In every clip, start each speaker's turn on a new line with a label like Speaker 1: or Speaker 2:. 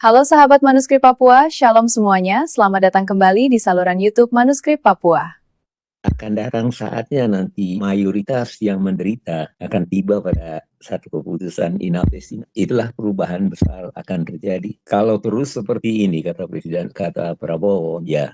Speaker 1: Halo sahabat Manuskrip Papua, Shalom semuanya. Selamat datang kembali di saluran YouTube Manuskrip Papua.
Speaker 2: Akan datang saatnya nanti mayoritas yang menderita akan tiba pada satu keputusan inafis. Itulah perubahan besar akan terjadi. Kalau terus seperti ini, kata Presiden, kata Prabowo, ya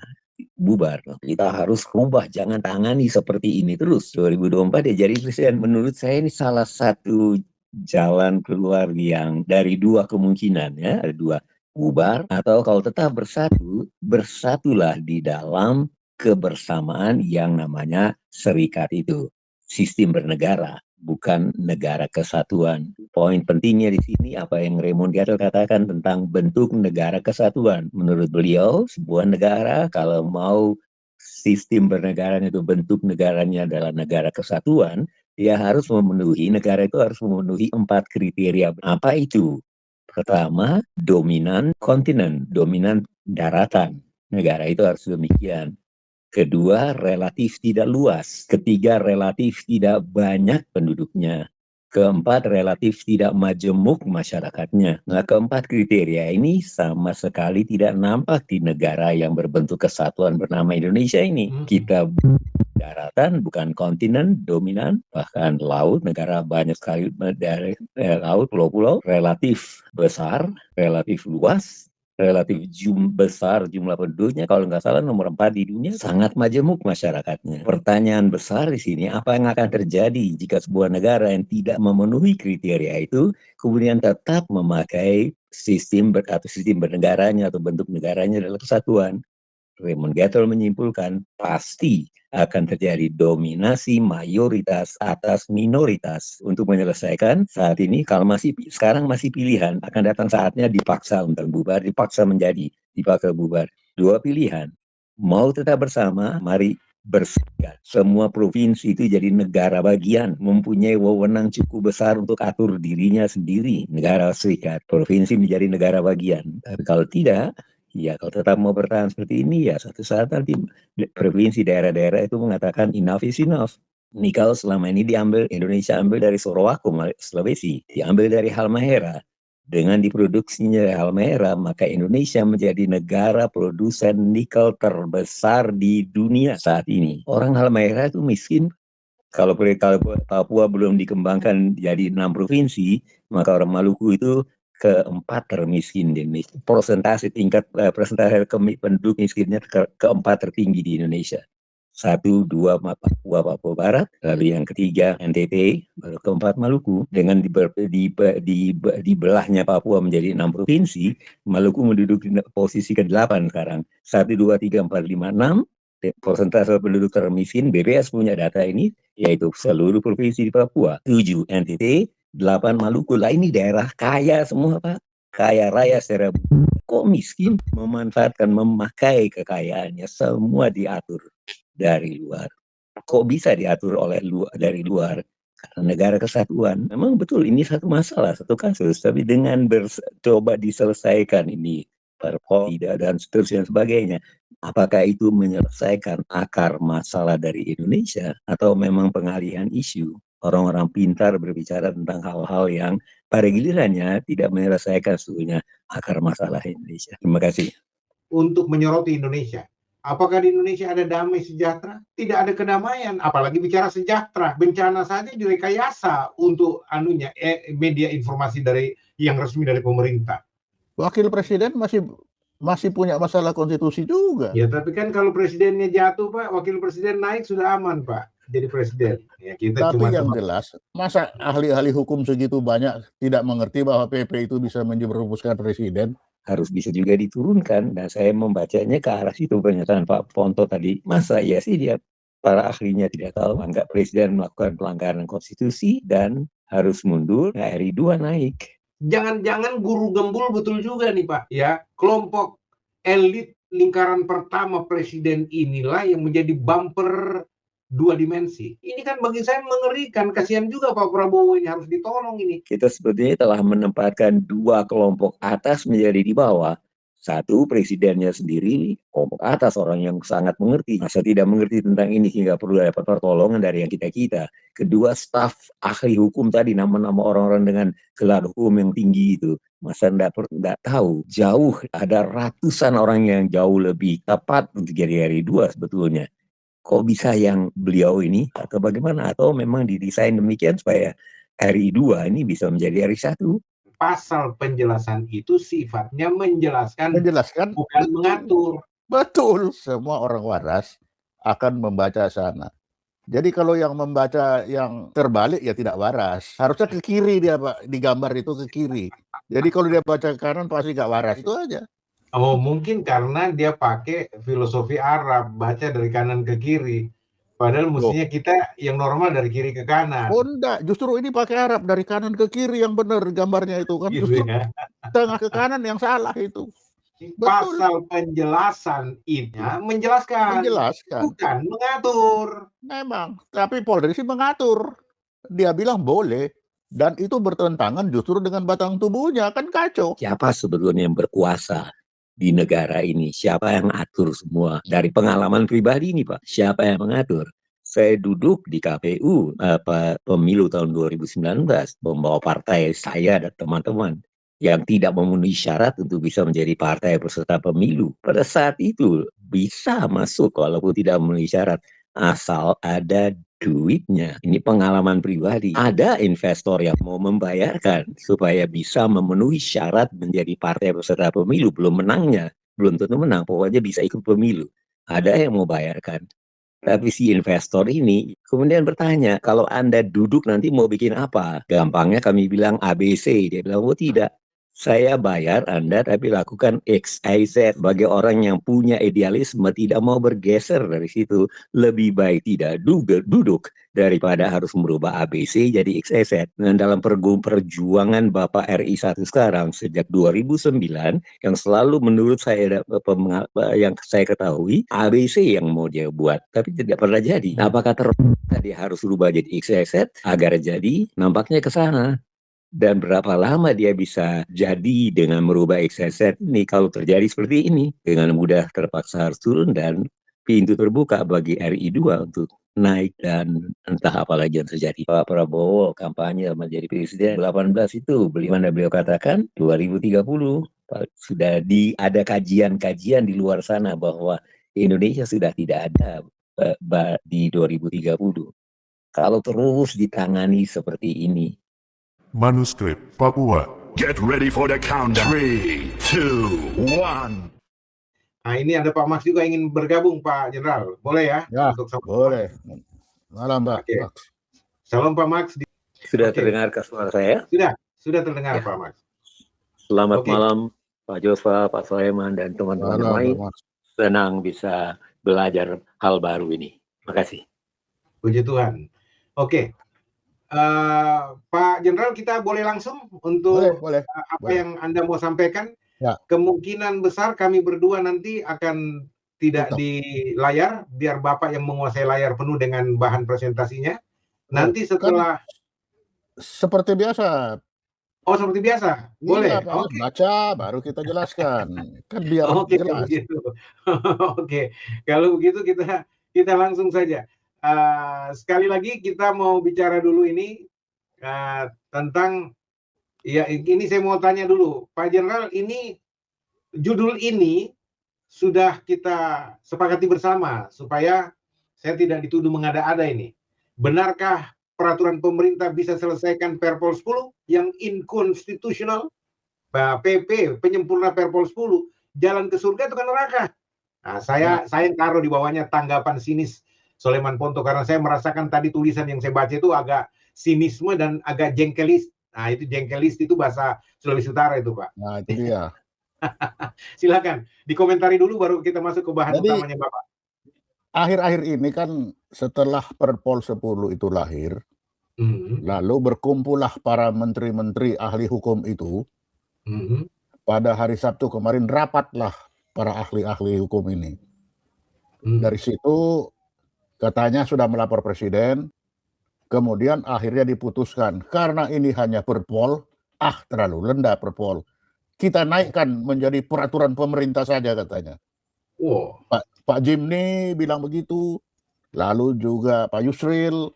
Speaker 2: bubar. Kita harus rubah, jangan tangani seperti ini terus. 2024 ya jadi presiden. Menurut saya ini salah satu jalan keluar yang dari dua kemungkinan ya, ada dua. Bubar atau kalau tetap bersatu, bersatulah di dalam kebersamaan yang namanya serikat itu. Sistem bernegara, bukan negara kesatuan. Poin pentingnya di sini apa yang Raymond Gatto katakan tentang bentuk negara kesatuan. Menurut beliau, sebuah negara kalau mau sistem bernegara itu bentuk negaranya adalah negara kesatuan, dia harus memenuhi, negara itu harus memenuhi 4 kriteria. Apa itu? Pertama, dominan kontinen, dominan daratan. Negara itu harus demikian. Kedua, relatif tidak luas. Ketiga, relatif tidak banyak penduduknya. Keempat, relatif tidak majemuk masyarakatnya. Nah, keempat kriteria ini sama sekali tidak nampak di negara yang berbentuk kesatuan bernama Indonesia ini. Kita daratan, bukan kontinen dominan, bahkan laut, negara banyak sekali dari laut, pulau-pulau, relatif besar, relatif luas, relatif besar jumlah penduduknya, kalau nggak salah nomor 4 di dunia, sangat majemuk masyarakatnya. Pertanyaan besar di sini, apa yang akan terjadi jika sebuah negara yang tidak memenuhi kriteria itu, kemudian tetap memakai sistem atau sistem bernegaranya atau bentuk negaranya adalah kesatuan. Raymond Gatto menyimpulkan pasti akan terjadi dominasi mayoritas atas minoritas untuk menyelesaikan saat ini. Kalau sekarang masih pilihan, akan datang saatnya dipaksa untuk bubar, dipaksa bubar. Dua pilihan, mau tetap bersama, mari berserikat. Semua provinsi itu jadi negara bagian, mempunyai wewenang cukup besar untuk atur dirinya sendiri. Negara serikat, provinsi menjadi negara bagian. Tapi kalau tidak, ya, kalau tetap mau bertahan seperti ini, ya satu saat nanti provinsi daerah-daerah itu mengatakan enough is enough. Nikel selama ini Indonesia ambil dari Sorowako, Sulawesi, diambil dari Halmahera. Dengan diproduksinya dari Halmahera, maka Indonesia menjadi negara produsen nikel terbesar di dunia saat ini. Orang Halmahera itu miskin. Kalau Papua belum dikembangkan jadi 6 provinsi, maka orang Maluku itu keempat termiskin di Indonesia. Persentase penduduk miskinnya keempat tertinggi di Indonesia. 1, 2 Papua Barat, lalu yang ketiga NTT, baru keempat Maluku. Dengan dibelahnya Papua menjadi 6 provinsi, Maluku menduduki posisi ke-8 sekarang. 1, 2, 3, 4, 5, 6. Persentase penduduk termiskin, BPS punya data ini, yaitu seluruh provinsi di Papua. 7 NTT, 8 Maluku. Lah ini daerah kaya semua, Pak. Kaya raya secara kok miskin, memanfaatkan, memakai kekayaannya, semua diatur dari luar. Kok bisa diatur dari luar? Karena negara kesatuan. Memang betul ini satu masalah, satu kasus, tapi dengan coba diselesaikan ini tidak dan seterusnya dan sebagainya. Apakah itu menyelesaikan akar masalah dari Indonesia atau memang pengalihan isu? Orang-orang pintar berbicara tentang hal-hal yang pada gilirannya tidak menyelesaikan sebetulnya akar masalah Indonesia. Terima kasih.
Speaker 3: Untuk menyoroti Indonesia. Apakah di Indonesia ada damai sejahtera? Tidak ada kedamaian, apalagi bicara sejahtera. Bencana saja direkayasa untuk media informasi dari yang resmi dari pemerintah.
Speaker 4: Wakil presiden masih punya masalah konstitusi juga.
Speaker 3: Ya, tapi kan kalau presidennya jatuh, Pak, wakil presiden naik sudah aman, Pak, jadi presiden. Ya,
Speaker 4: tapi yang jelas, masa ahli-ahli hukum segitu banyak tidak mengerti bahwa PP itu bisa menjerumuskan presiden?
Speaker 2: Harus bisa juga diturunkan. Dan saya membacanya ke arah situ pernyataan Pak Ponto tadi. Masa ya sih para ahlinya tidak tahu, anggap presiden melakukan pelanggaran konstitusi dan harus mundur, RI 2 naik.
Speaker 3: Jangan-jangan guru gembul betul juga nih, Pak, ya. Kelompok elit lingkaran pertama presiden inilah yang menjadi bumper 2 dimensi. Ini kan bagi saya mengerikan, kasihan juga Pak Prabowo ini, harus ditolong ini.
Speaker 2: Kita sebetulnya telah menempatkan 2 kelompok atas menjadi di bawah. 1, presidennya sendiri, kelompok atas, orang yang sangat mengerti. Masa tidak mengerti tentang ini sehingga perlu dapat pertolongan dari yang kita-kita. Kedua, staf ahli hukum tadi, nama-nama orang-orang dengan gelar hukum yang tinggi itu. Masa enggak tahu? Jauh ada ratusan orang yang jauh lebih tepat untuk jadi RI2 sebetulnya. Kok bisa yang beliau ini atau bagaimana? Atau memang didesain demikian supaya RI2 ini bisa menjadi RI1?
Speaker 3: Pasal penjelasan itu sifatnya menjelaskan,
Speaker 4: Menjelaskan
Speaker 3: bukan
Speaker 4: betul,
Speaker 3: mengatur.
Speaker 4: betul. Semua orang waras akan membaca sana. Jadi kalau yang membaca yang terbalik ya tidak waras. Harusnya ke kiri dia, Pak. Di gambar itu ke kiri. Jadi kalau dia baca ke kanan pasti nggak waras. Itu aja.
Speaker 3: Oh, mungkin karena dia pakai filosofi Arab, baca dari kanan ke kiri. Padahal
Speaker 4: Loh.
Speaker 3: mestinya kita yang normal dari kiri ke kanan.
Speaker 4: Oh enggak, justru ini pakai Arab dari kanan ke kiri yang benar gambarnya itu kan.
Speaker 3: Gitu
Speaker 4: Justru
Speaker 3: ya.
Speaker 4: tengah ke kanan yang salah itu. Betul.
Speaker 3: Pasal penjelasan ini menjelaskan,
Speaker 4: Menjelaskan.
Speaker 3: bukan mengatur.
Speaker 4: Memang, tapi Polri sih mengatur. Dia bilang boleh. Dan itu bertentangan justru dengan batang tubuhnya, kan kacau.
Speaker 2: Siapa sebetulnya yang berkuasa di negara ini? Siapa yang atur semua? Dari pengalaman pribadi ini, Pak, siapa yang mengatur? Saya duduk di KPU pemilu tahun 2019, membawa partai saya dan teman-teman yang tidak memenuhi syarat untuk bisa menjadi partai peserta pemilu. Pada saat itu bisa masuk walaupun tidak memenuhi syarat, asal ada duitnya. Ini pengalaman pribadi. Ada investor yang mau membayarkan supaya bisa memenuhi syarat menjadi partai peserta pemilu. Belum menangnya, belum tentu menang, pokoknya bisa ikut pemilu. Ada yang mau bayarkan. Tapi si investor ini kemudian bertanya, kalau Anda duduk nanti mau bikin apa? Gampangnya kami bilang ABC. Dia bilang, oh tidak. Saya bayar Anda tapi lakukan X, Y, Z. Sebagai orang yang punya idealisme tidak mau bergeser dari situ. Lebih baik tidak duduk daripada harus merubah ABC jadi X, Y, Z. Dan dalam perjuangan Bapak RI1 sekarang sejak 2009 yang selalu menurut saya yang saya ketahui ABC yang mau dia buat tapi tidak pernah jadi. Apakah terpaksa dia harus rubah jadi X, Y, Z agar jadi? Nampaknya ke sana. Dan berapa lama dia bisa jadi dengan merubah X, Y, Z ini kalau terjadi seperti ini? Dengan mudah terpaksa harus turun dan pintu terbuka bagi RI2 untuk naik dan entah apa lagi yang terjadi. Pak Prabowo kampanye menjadi presiden 18 itu beliau katakan 2030 sudah ada kajian-kajian di luar sana bahwa Indonesia sudah tidak ada di 2030. Kalau terus ditangani seperti ini.
Speaker 5: Manuskrip Papua.
Speaker 6: Get ready for the countdown. 3, 2, 1.
Speaker 3: Nah, ini ada Pak Max juga ingin bergabung, Pak Jenderal. Boleh ya?
Speaker 4: Ya,
Speaker 3: Untuk
Speaker 4: boleh. Malam, Pak.
Speaker 3: Oke. Salam Pak Max.
Speaker 2: Sudah
Speaker 3: Oke.
Speaker 2: terdengar ke suara saya?
Speaker 3: Sudah terdengar
Speaker 2: Ya.
Speaker 3: Pak Max.
Speaker 2: Selamat
Speaker 3: Oke.
Speaker 2: malam Pak Josfa, Pak Soeman, dan teman-teman yang lain. Senang bisa belajar hal baru ini. Terima kasih.
Speaker 3: Puji Tuhan. Oke. Pak Jenderal, kita boleh langsung untuk
Speaker 4: Boleh.
Speaker 3: apa yang Anda mau sampaikan?
Speaker 4: Ya.
Speaker 3: Kemungkinan besar kami berdua nanti akan tidak
Speaker 4: Betul.
Speaker 3: di layar, biar Bapak yang menguasai layar penuh dengan bahan presentasinya. Nanti setelah...
Speaker 4: Seperti biasa.
Speaker 3: Oh, seperti biasa? Boleh?
Speaker 4: Iya, Pak.
Speaker 3: Oke.
Speaker 4: Baca, baru kita jelaskan. Kan biar
Speaker 3: Oke,
Speaker 4: jelas.
Speaker 3: begitu. Oke, kalau begitu kita langsung saja. Sekali lagi kita mau bicara dulu ini tentang, ya ini saya mau tanya dulu, Pak Jenderal, ini judul ini sudah kita sepakati bersama supaya saya tidak dituduh mengada-ada ini. Benarkah peraturan pemerintah bisa selesaikan Perpol 10 yang inkonstitusional? PP, penyempurna Perpol 10, jalan ke surga atau ke neraka? Nah, saya taruh di bawahnya tanggapan sinis Soleman Ponto, karena saya merasakan tadi tulisan yang saya baca itu agak sinisme dan agak jengkelis. Nah, itu jengkelis itu bahasa Sulawesi Utara itu, Pak.
Speaker 4: Nah, itu dia.
Speaker 3: Silakan dikomentari dulu baru kita masuk ke bahan utamanya, Bapak.
Speaker 4: Akhir-akhir ini kan setelah Perpol 10 itu lahir, lalu berkumpullah para menteri-menteri ahli hukum itu. Pada hari Sabtu kemarin rapatlah para ahli-ahli hukum ini. Dari situ katanya sudah melapor presiden, kemudian akhirnya diputuskan karena ini hanya Perpol, terlalu rendah Perpol. Kita naikkan menjadi peraturan pemerintah saja katanya.
Speaker 3: Wow.
Speaker 4: Pak Jimny bilang begitu, lalu juga Pak Yusril,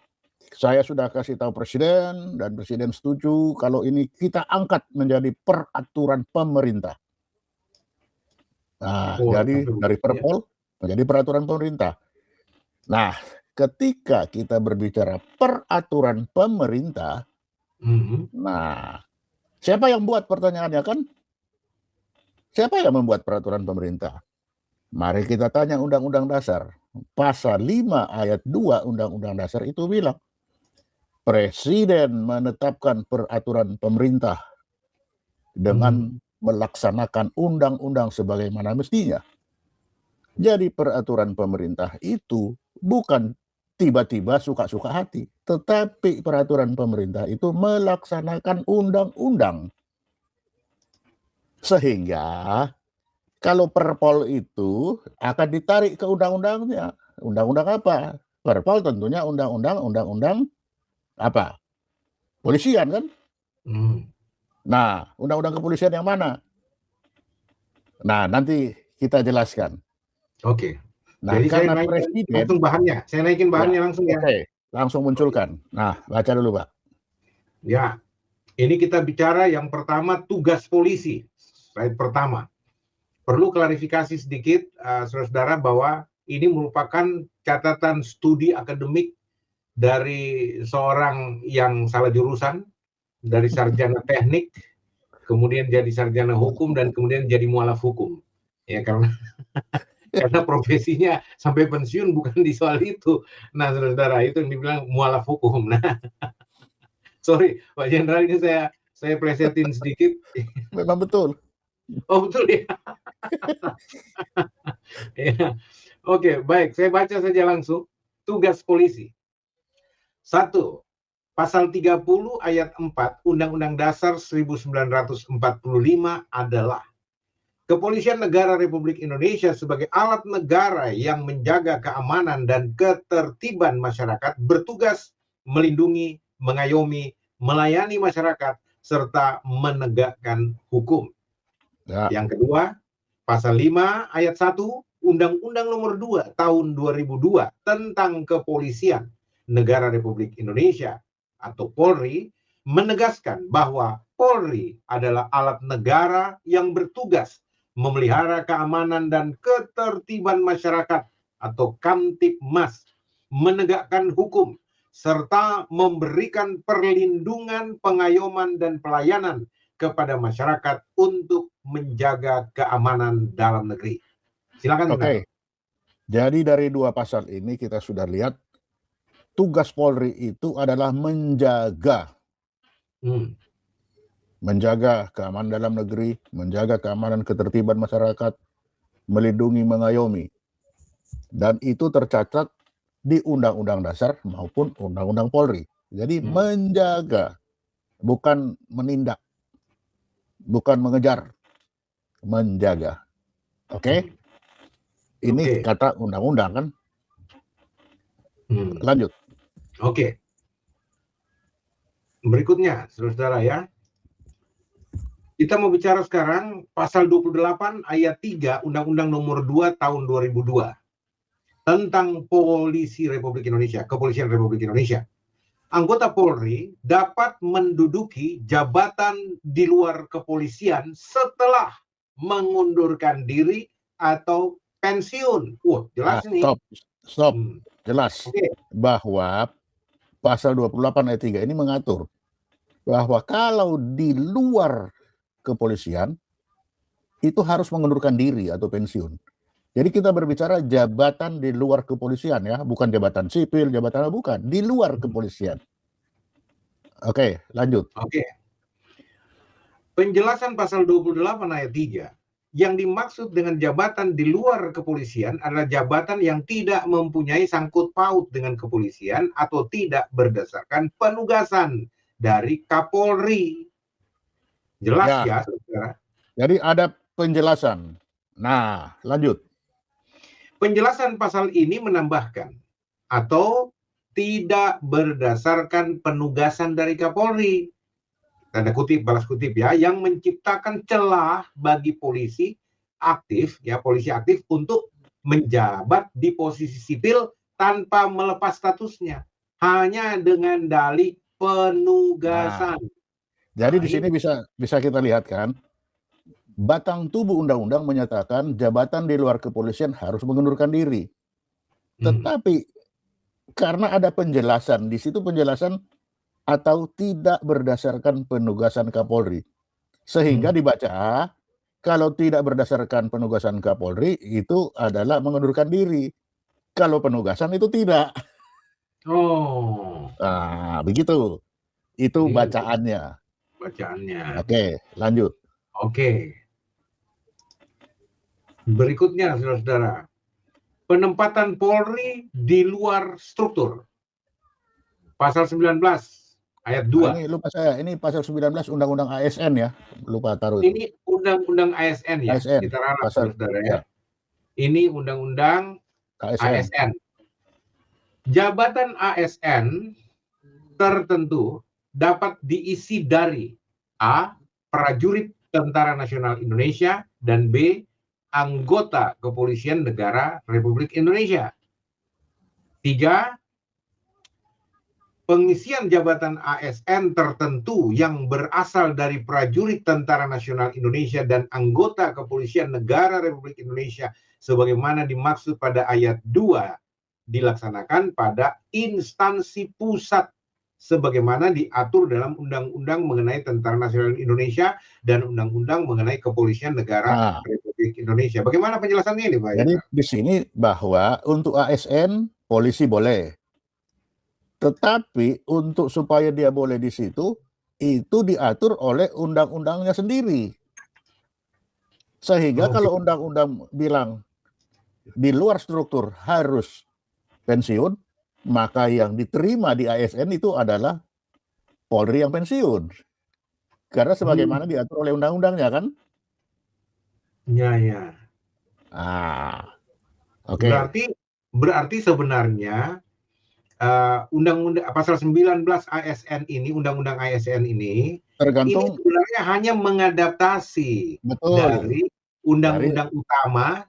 Speaker 4: saya sudah kasih tahu Presiden dan Presiden setuju kalau ini kita angkat menjadi peraturan pemerintah. Nah, jadi dari Perpol menjadi peraturan pemerintah. Nah, ketika kita berbicara peraturan pemerintah, nah, siapa yang buat pertanyaannya kan? Siapa yang membuat peraturan pemerintah? Mari kita tanya Undang-Undang Dasar. Pasal 5 ayat 2 Undang-Undang Dasar itu bilang, Presiden menetapkan peraturan pemerintah dengan melaksanakan undang-undang sebagaimana mestinya. Jadi peraturan pemerintah itu bukan tiba-tiba suka-suka hati, tetapi peraturan pemerintah itu melaksanakan undang-undang. Sehingga kalau Perpol itu akan ditarik ke undang-undangnya. Undang-undang apa? Perpol tentunya undang-undang apa? Polisian kan? Nah, undang-undang kepolisian yang mana? Nah, nanti kita jelaskan.
Speaker 3: Oke.
Speaker 4: Nah,
Speaker 3: jadi
Speaker 4: karena
Speaker 3: saya
Speaker 4: Presiden
Speaker 3: langsung bahannya. Saya naikin bahannya langsung ya.
Speaker 4: Oke, langsung munculkan. Nah, baca dulu, Pak.
Speaker 3: Ya, ini kita bicara yang pertama tugas polisi. Slide pertama. Perlu klarifikasi sedikit, saudara-saudara, bahwa ini merupakan catatan studi akademik dari seorang yang salah jurusan, dari sarjana teknik, kemudian jadi sarjana hukum, dan kemudian jadi mualaf hukum. Ya, karena profesinya sampai pensiun bukan di soal itu. Nah, saudara-saudara, itu yang dibilang mualaf hukum. Nah, sorry, Pak Jenderal, ini saya plesetin sedikit.
Speaker 4: Memang betul.
Speaker 3: Oh, betul ya. Ya. Oke, baik. Saya baca saja langsung. Tugas polisi. 1. Pasal 30 ayat 4 Undang-Undang Dasar 1945 adalah Kepolisian Negara Republik Indonesia sebagai alat negara yang menjaga keamanan dan ketertiban masyarakat bertugas melindungi, mengayomi, melayani masyarakat, serta menegakkan hukum.
Speaker 4: Ya.
Speaker 3: Yang kedua, Pasal 5 ayat 1 Undang-Undang Nomor 2 Tahun 2002 tentang Kepolisian Negara Republik Indonesia atau Polri menegaskan bahwa Polri adalah alat negara yang bertugas memelihara keamanan dan ketertiban masyarakat atau Kamtibmas, menegakkan hukum, serta memberikan perlindungan, pengayoman, dan pelayanan kepada masyarakat untuk menjaga keamanan dalam negeri. Silakan.
Speaker 4: Oke. Jadi dari dua pasal ini kita sudah lihat tugas Polri itu adalah menjaga keamanan dalam negeri, menjaga keamanan ketertiban masyarakat, melindungi, mengayomi. Dan itu tercatat di Undang-Undang Dasar maupun Undang-Undang Polri. Jadi menjaga, bukan menindak, bukan mengejar, menjaga. Oke? Ini kata undang-undang kan? Lanjut.
Speaker 3: Oke. Berikutnya, saudara-saudara ya. Kita mau bicara sekarang pasal 28 ayat 3 Undang-Undang Nomor 2 Tahun 2002 tentang Polisi Republik Indonesia, Kepolisian Republik Indonesia. Anggota Polri dapat menduduki jabatan di luar kepolisian setelah mengundurkan diri atau pensiun. Jelas nih.
Speaker 4: Stop. Jelas. Bahwa pasal 28 ayat 3 ini mengatur bahwa kalau di luar kepolisian itu harus mengundurkan diri atau pensiun. Jadi kita berbicara jabatan di luar kepolisian ya, bukan jabatan sipil, jabatan bukan, di luar kepolisian. Oke, lanjut.
Speaker 3: Oke. Penjelasan pasal 28 ayat 3, yang dimaksud dengan jabatan di luar kepolisian adalah jabatan yang tidak mempunyai sangkut paut dengan kepolisian atau tidak berdasarkan penugasan dari Kapolri. Jelas ya, saudara?
Speaker 4: Jadi ada penjelasan. Nah, lanjut.
Speaker 3: Penjelasan pasal ini menambahkan atau tidak berdasarkan penugasan dari Kapolri, tanda kutip, balas kutip ya, yang menciptakan celah bagi polisi aktif untuk menjabat di posisi sipil tanpa melepas statusnya. hanya dengan dalih penugasan.
Speaker 4: Jadi di sini bisa kita lihat kan, batang tubuh undang-undang menyatakan jabatan di luar kepolisian harus mengundurkan diri. Tetapi karena ada penjelasan, di situ penjelasan atau tidak berdasarkan penugasan Kapolri. Sehingga dibaca, kalau tidak berdasarkan penugasan Kapolri, itu adalah mengundurkan diri. Kalau penugasan itu tidak.
Speaker 3: Oh.
Speaker 4: Nah, begitu. Itu bacaannya. Oke, lanjut.
Speaker 3: Oke. Berikutnya, saudara-saudara. Penempatan Polri di luar struktur. Pasal 19 ayat 2.
Speaker 4: Ini lupa saya, ini pasal 19 Undang-Undang ASN ya. Lupa taruh itu.
Speaker 3: Ini Undang-Undang ASN ya.
Speaker 4: ASN,
Speaker 3: Kita ralat,
Speaker 4: pasal,
Speaker 3: saudara ya.
Speaker 4: ya.
Speaker 3: Ini Undang-Undang ASN. Jabatan ASN tertentu dapat diisi dari A. Prajurit Tentara Nasional Indonesia, dan B. Anggota Kepolisian Negara Republik Indonesia. 3. Pengisian jabatan ASN tertentu yang berasal dari prajurit Tentara Nasional Indonesia dan anggota Kepolisian Negara Republik Indonesia sebagaimana dimaksud pada ayat 2 dilaksanakan pada instansi pusat sebagaimana diatur dalam Undang-Undang mengenai Tentara Nasional Indonesia dan Undang-Undang mengenai Kepolisian Negara Republik Indonesia. Bagaimana penjelasannya ini, Pak?
Speaker 4: Jadi di sini bahwa untuk ASN polisi boleh, tetapi untuk supaya dia boleh di situ itu diatur oleh undang-undangnya sendiri. Sehingga kalau undang-undang bilang di luar struktur harus pensiun, maka yang diterima di ASN itu adalah Polri yang pensiun. Karena sebagaimana diatur oleh undang-undangnya kan?
Speaker 3: Ya.
Speaker 4: Oke.
Speaker 3: Berarti sebenarnya undang-undang pasal 19 ASN ini, undang-undang ASN ini
Speaker 4: tergantung,
Speaker 3: ini sebenarnya hanya mengadaptasi dari undang-undang utama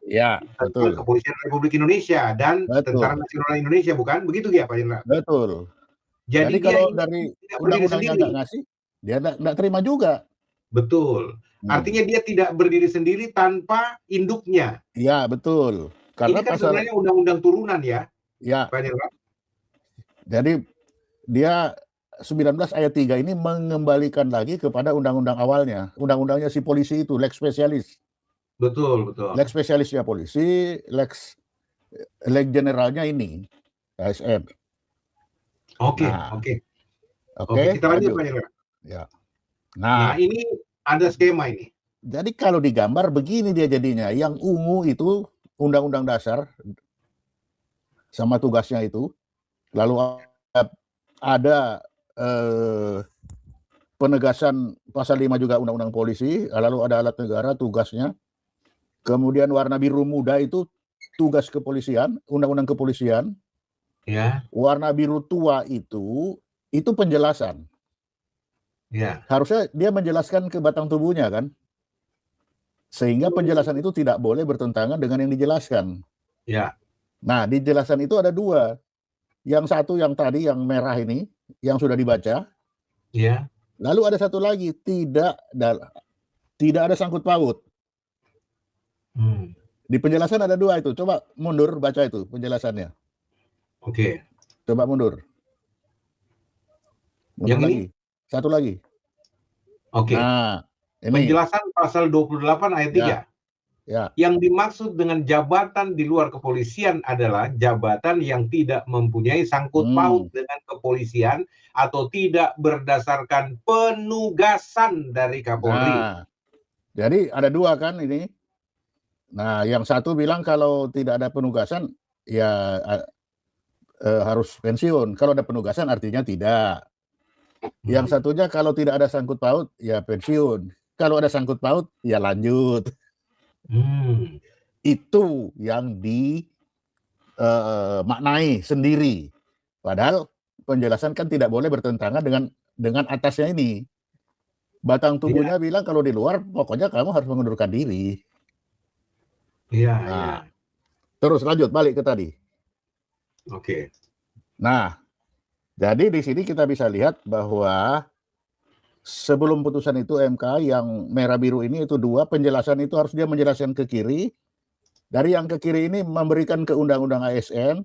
Speaker 3: tentang Kepolisian Republik Indonesia dan Tentara Nasional Indonesia, bukan begitu ya Pak Jenderal?
Speaker 4: Betul. Jadi kalau dari undang-undangnya nggak ngasih, dia nggak terima juga.
Speaker 3: Betul. Artinya dia tidak berdiri sendiri tanpa induknya.
Speaker 4: Iya, betul. Karena
Speaker 3: ini kan sebenarnya undang-undang turunan ya,
Speaker 4: Pak
Speaker 3: Jenderal.
Speaker 4: Jadi dia 19 ayat 3 ini mengembalikan lagi kepada undang-undang awalnya. Undang-undangnya si polisi itu, lex spesialis.
Speaker 3: Betul.
Speaker 4: Lex spesialisnya polisi, lex generalnya ini, ASN.
Speaker 3: Oke. Kita lanjut, Pak Jenderal.
Speaker 4: Ya.
Speaker 3: Nah, ini ada skema ini.
Speaker 4: Jadi kalau digambar begini dia jadinya. Yang ungu itu Undang-Undang Dasar sama tugasnya itu. Lalu ada penegasan pasal 5 juga Undang-Undang Polisi, lalu ada alat negara tugasnya. Kemudian warna biru muda itu tugas kepolisian, Undang-Undang Kepolisian.
Speaker 3: Ya.
Speaker 4: Warna biru tua itu penjelasan.
Speaker 3: Ya.
Speaker 4: Harusnya dia menjelaskan ke batang tubuhnya kan. Sehingga penjelasan itu tidak boleh bertentangan dengan yang dijelaskan.
Speaker 3: Ya.
Speaker 4: Nah, di jelasan itu ada dua. Yang satu yang tadi yang merah ini yang sudah dibaca.
Speaker 3: Ya.
Speaker 4: Lalu ada satu lagi tidak ada sangkut paut. Di penjelasan ada dua itu. Coba mundur baca itu penjelasannya.
Speaker 3: Oke.
Speaker 4: Coba mundur.
Speaker 3: Yang
Speaker 4: lagi.
Speaker 3: ini?
Speaker 4: Satu lagi.
Speaker 3: Oke.
Speaker 4: Nah, ini.
Speaker 3: Penjelasan pasal 28 ayat 3.
Speaker 4: Ya.
Speaker 3: Yang dimaksud dengan jabatan di luar kepolisian adalah jabatan yang tidak mempunyai sangkut paut dengan kepolisian atau tidak berdasarkan penugasan dari Kapolri.
Speaker 4: Nah, jadi ada dua kan ini. Nah, yang satu bilang kalau tidak ada penugasan ya harus pensiun. Kalau ada penugasan artinya tidak. Yang satunya kalau tidak ada sangkut paut ya pensiun. Kalau ada sangkut paut ya lanjut. Itu yang dimaknai sendiri. Padahal penjelasan kan tidak boleh bertentangan dengan atasnya ini. Batang tubuhnya bilang kalau di luar pokoknya kamu harus mengundurkan diri. Terus lanjut balik ke tadi.
Speaker 3: Oke.
Speaker 4: Nah, Jadi di sini kita bisa lihat bahwa sebelum putusan itu MK yang merah biru ini itu dua penjelasan itu harus dia menjelaskan ke kiri. Dari yang ke kiri ini memberikan ke undang-undang ASN,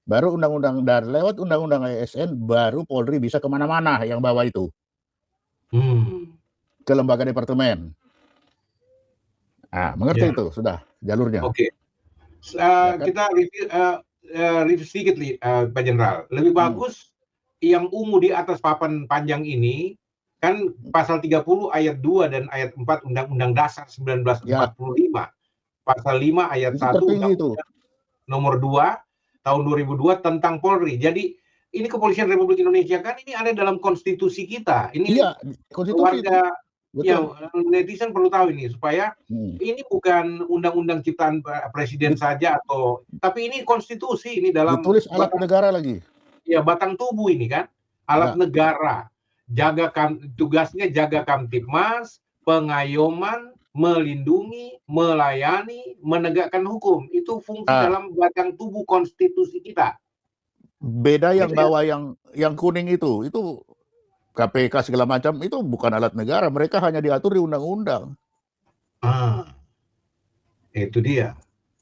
Speaker 4: baru undang-undang dan lewat undang-undang ASN baru Polri bisa kemana-mana yang bawah itu ke lembaga departemen. Nah, mengerti itu sudah jalurnya.
Speaker 3: Oke.
Speaker 4: Ya kan?
Speaker 3: Kita review sedikit Pak Jenderal. Lebih bagus yang ungu di atas papan panjang ini kan pasal 30 ayat 2 dan ayat 4 Undang-Undang Dasar 1945. Pasal 5 ayat 1 Undang-Undang nomor 2 tahun 2002 tentang Polri. Jadi ini Kepolisian Republik Indonesia kan ini ada dalam konstitusi kita. Ini warga ya, netizen perlu tahu ini supaya ini bukan undang-undang ciptaan presiden saja tapi ini konstitusi, ini dalam
Speaker 4: ditulis alat negara lagi.
Speaker 3: Ya, batang tubuh ini kan alat negara. Tugasnya jaga Kamtibmas, pengayoman, melindungi, melayani, menegakkan hukum. Itu fungsi dalam batang tubuh konstitusi kita.
Speaker 4: Beda yang bawah yang kuning itu KPK segala macam itu bukan alat negara, mereka hanya diatur di undang-undang.
Speaker 3: Itu dia.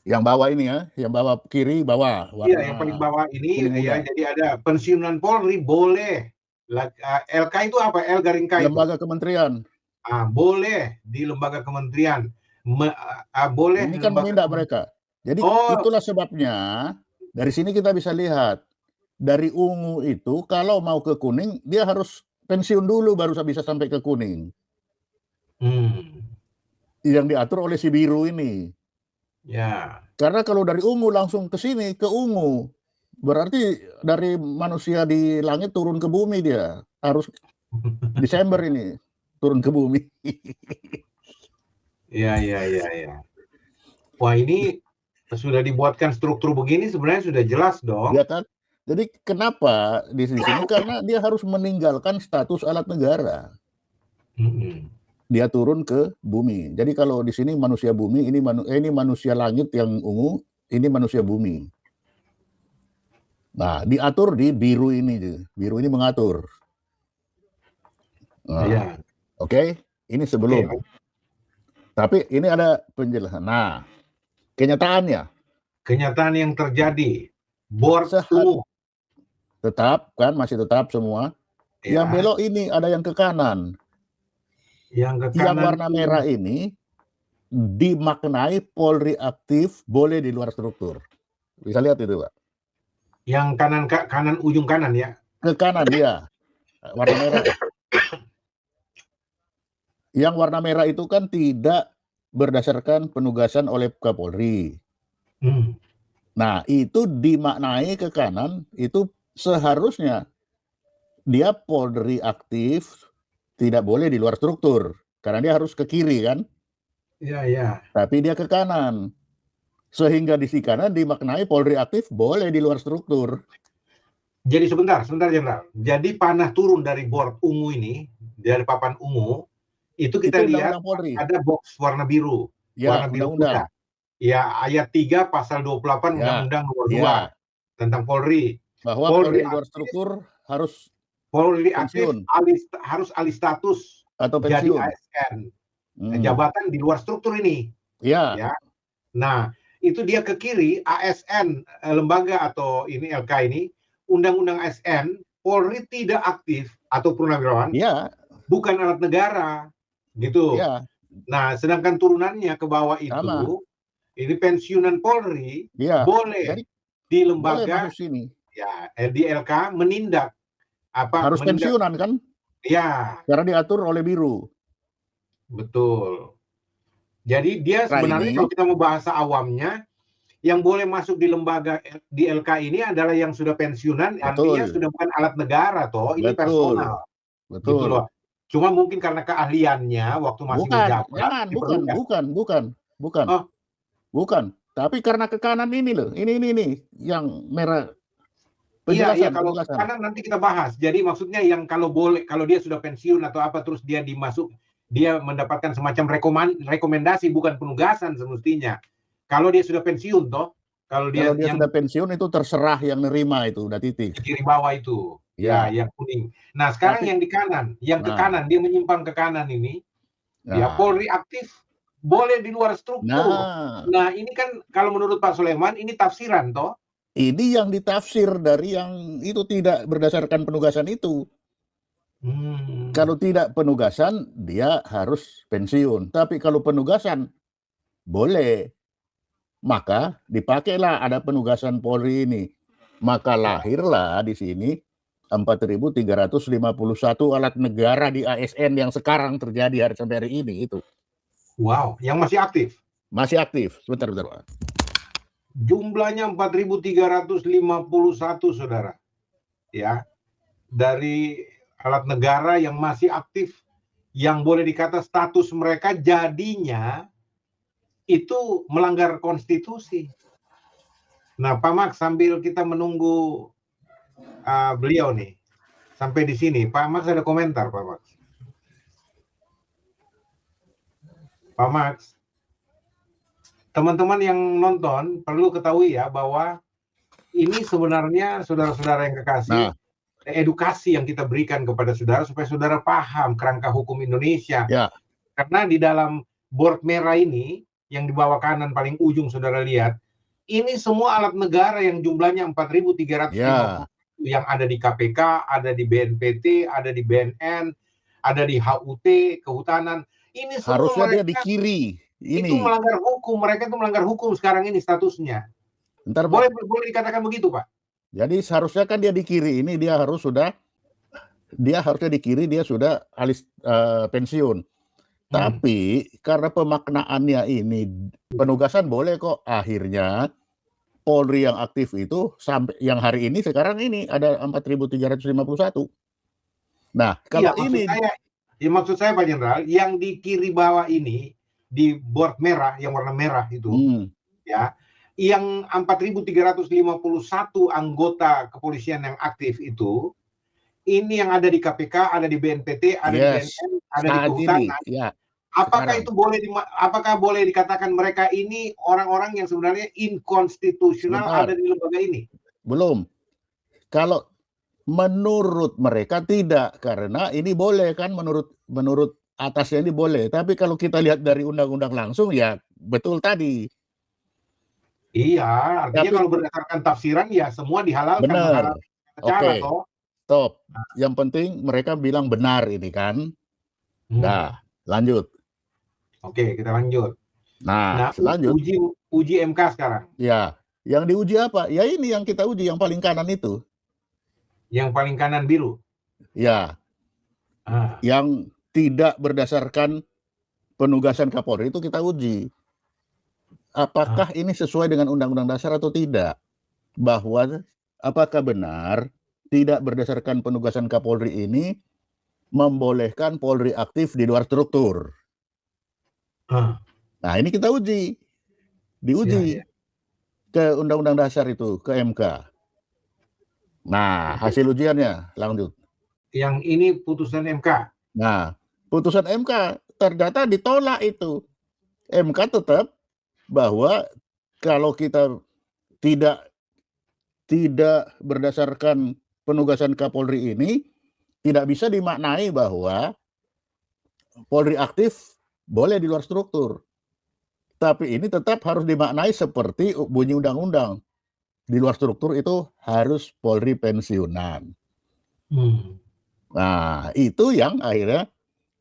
Speaker 4: Yang bawah ini ya, yang bawah kiri bawah.
Speaker 3: Iya, yang paling bawah ini ya, jadi ada pensiunan Polri boleh. LK itu apa? L garing K itu.
Speaker 4: Lembaga kementerian.
Speaker 3: Boleh di lembaga kementerian. Boleh.
Speaker 4: Ini kan menindak mereka. Jadi itulah sebabnya dari sini kita bisa lihat dari ungu itu kalau mau ke kuning dia harus pensiun dulu baru bisa sampai ke kuning. Yang diatur oleh si biru ini.
Speaker 3: Ya.
Speaker 4: Karena kalau dari ungu langsung ke sini ke ungu, berarti dari manusia di langit turun ke bumi dia. Harus Desember ini turun ke bumi.
Speaker 3: Ya. Wah, ini sudah dibuatkan struktur begini sebenarnya sudah jelas dong.
Speaker 4: Ya kan? Jadi kenapa di sini? Karena dia harus meninggalkan status alat negara. Dia turun ke bumi. Jadi kalau di sini manusia bumi, ini manusia langit yang ungu, ini manusia bumi. Nah, diatur di biru ini. Biru ini mengatur. Nah, Oke, ini sebelum. Tapi ini ada penjelasan. Nah, kenyataannya.
Speaker 3: Kenyataan yang terjadi. Board ungu.
Speaker 4: Tetap, kan? Masih tetap semua. Yang belok ini ada yang ke kanan. Yang warna merah ini dimaknai Polri aktif boleh di luar struktur. Bisa lihat itu, Pak.
Speaker 3: Yang kanan ujung kanan ya.
Speaker 4: Ke kanan dia. Warna merah. Yang warna merah itu kan tidak berdasarkan penugasan oleh Kapolri. Nah, itu dimaknai ke kanan itu seharusnya dia Polri aktif tidak boleh di luar struktur karena dia harus ke kiri kan?
Speaker 3: Iya.
Speaker 4: Tapi dia ke kanan. Sehingga di sisi kanan dimaknai Polri aktif boleh di luar struktur.
Speaker 3: Jadi sebentar Jenderal. Jadi panah turun dari board ungu ini, dari papan ungu, itu kita lihat ada box warna biru.
Speaker 4: Ya,
Speaker 3: warna biru putih. Ya, ayat 3 pasal 28 Undang-Undang nomor 2 tentang Polri.
Speaker 4: Bahwa Polri di luar struktur harus
Speaker 3: Polri aktif harus alih status
Speaker 4: atau
Speaker 3: jadi
Speaker 4: pensiun.
Speaker 3: ASN. Jabatan di luar struktur ini.
Speaker 4: Ya.
Speaker 3: Nah, itu dia ke kiri ASN lembaga atau ini LK ini Undang-Undang ASN Polri tidak aktif atau purnawirawan. Bukan alat negara. Gitu. Nah, sedangkan turunannya ke bawah itu ini pensiunan Polri boleh di lembaga di LK menindak
Speaker 4: harus pensiunan kan?
Speaker 3: Ya.
Speaker 4: Karena diatur oleh biru.
Speaker 3: Betul. Jadi dia sebenarnya kalau kita mau bahasa awamnya, yang boleh masuk di lembaga di LK ini adalah yang sudah pensiunan, artinya sudah bukan alat negara toh, ini personal.
Speaker 4: Betul.
Speaker 3: Gitu loh. Cuma mungkin karena keahliannya waktu masih menjabat.
Speaker 4: Bukan. Tapi karena ke kanan ini loh, ini yang merah.
Speaker 3: Iya, kalau kanan nanti kita bahas. Jadi maksudnya yang kalau dia sudah pensiun atau apa terus dia mendapatkan semacam rekomendasi bukan penugasan semestinya. Kalau dia sudah pensiun toh, kalau dia
Speaker 4: sudah pensiun itu terserah yang nerima itu udah titik.
Speaker 3: Di kiri bawah itu. Ya, yang kuning. Nah, sekarang
Speaker 4: Tapi-
Speaker 3: yang di kanan, yang ke
Speaker 4: Nah.
Speaker 3: kanan, dia menyimpang ke kanan ini. Ya,
Speaker 4: Nah,
Speaker 3: Polri aktif boleh di luar struktur. Nah, ini kan kalau menurut Pak Sulaiman ini tafsiran toh.
Speaker 4: ini yang ditafsir dari yang itu tidak berdasarkan penugasan itu. Kalau tidak penugasan, dia harus pensiun. Tapi kalau penugasan, boleh. Maka dipakailah ada penugasan Polri ini. Maka lahirlah di sini 4.351 alat negara di ASN yang sekarang terjadi sampai hari ini itu.
Speaker 3: Wow, yang masih aktif.
Speaker 4: Masih aktif. Sebentar.
Speaker 3: Jumlahnya 4.351, Saudara. Ya. Dari alat negara yang masih aktif, yang boleh dikata status mereka jadinya itu melanggar konstitusi. Nah, Pak Max, sambil kita menunggu beliau nih, sampai di sini, Pak Max ada komentar, Pak Max. Pak Max, teman-teman yang nonton perlu ketahui ya bahwa ini sebenarnya saudara-saudara yang kekasih, edukasi yang kita berikan kepada saudara supaya saudara paham kerangka hukum Indonesia.
Speaker 4: Ya.
Speaker 3: Karena di dalam board merah ini yang di bawah kanan paling ujung saudara lihat, ini semua alat negara yang jumlahnya 4.350 yang ada di KPK, ada di BNPT, ada di BNN, ada di HUT, Kehutanan. Ini semua
Speaker 4: harusnya
Speaker 3: mereka,
Speaker 4: dia di kiri. Ini.
Speaker 3: Itu melanggar hukum, mereka itu melanggar hukum sekarang ini statusnya.
Speaker 4: Bentar,
Speaker 3: boleh dikatakan begitu, Pak?
Speaker 4: Jadi seharusnya kan dia di kiri ini dia harusnya di kiri dia sudah pensiun. Tapi karena pemaknaannya ini penugasan boleh kok, akhirnya Polri yang aktif itu sampai yang hari ini sekarang ini ada 4.351. Nah, kalau ini
Speaker 3: maksud saya Pak Jenderal, yang di kiri bawah ini di board merah yang warna merah itu ya, yang 4.351 anggota kepolisian yang aktif itu, ini yang ada di KPK, ada di BNPT, ada di BNN, ada di Kehutanan. Apakah boleh dikatakan mereka ini orang-orang yang sebenarnya inkonstitusional ada di lembaga ini?
Speaker 4: Belum. Kalau menurut mereka tidak, karena ini boleh kan menurut atasnya ini boleh. Tapi kalau kita lihat dari undang-undang langsung ya betul tadi.
Speaker 3: Iya, artinya kalau berdasarkan tafsiran ya semua dihalalkan.
Speaker 4: Benar. Oke.
Speaker 3: Stop.
Speaker 4: Yang penting mereka bilang benar ini kan. Nah, lanjut.
Speaker 3: Oke, kita lanjut.
Speaker 4: Nah, lanjut.
Speaker 3: Uji MK sekarang.
Speaker 4: Ya, yang diuji apa? Ya ini yang kita uji, yang paling kanan itu.
Speaker 3: Yang paling kanan biru?
Speaker 4: Ya. Yang tidak berdasarkan penugasan Kapolri itu kita uji. Apakah ini sesuai dengan Undang-Undang Dasar atau tidak? Bahwa apakah benar tidak berdasarkan penugasan Kapolri ini membolehkan Polri aktif di luar struktur? Nah, ini kita uji. Diuji ke Undang-Undang Dasar itu, ke MK. Nah, hasil ujiannya lanjut.
Speaker 3: Yang ini putusan MK.
Speaker 4: Nah, putusan MK ternyata ditolak itu. MK tetap bahwa kalau kita tidak berdasarkan penugasan Kapolri ini, tidak bisa dimaknai bahwa Polri aktif boleh di luar struktur. Tapi ini tetap harus dimaknai seperti bunyi undang-undang. Di luar struktur itu harus Polri pensiunan. Nah, itu yang akhirnya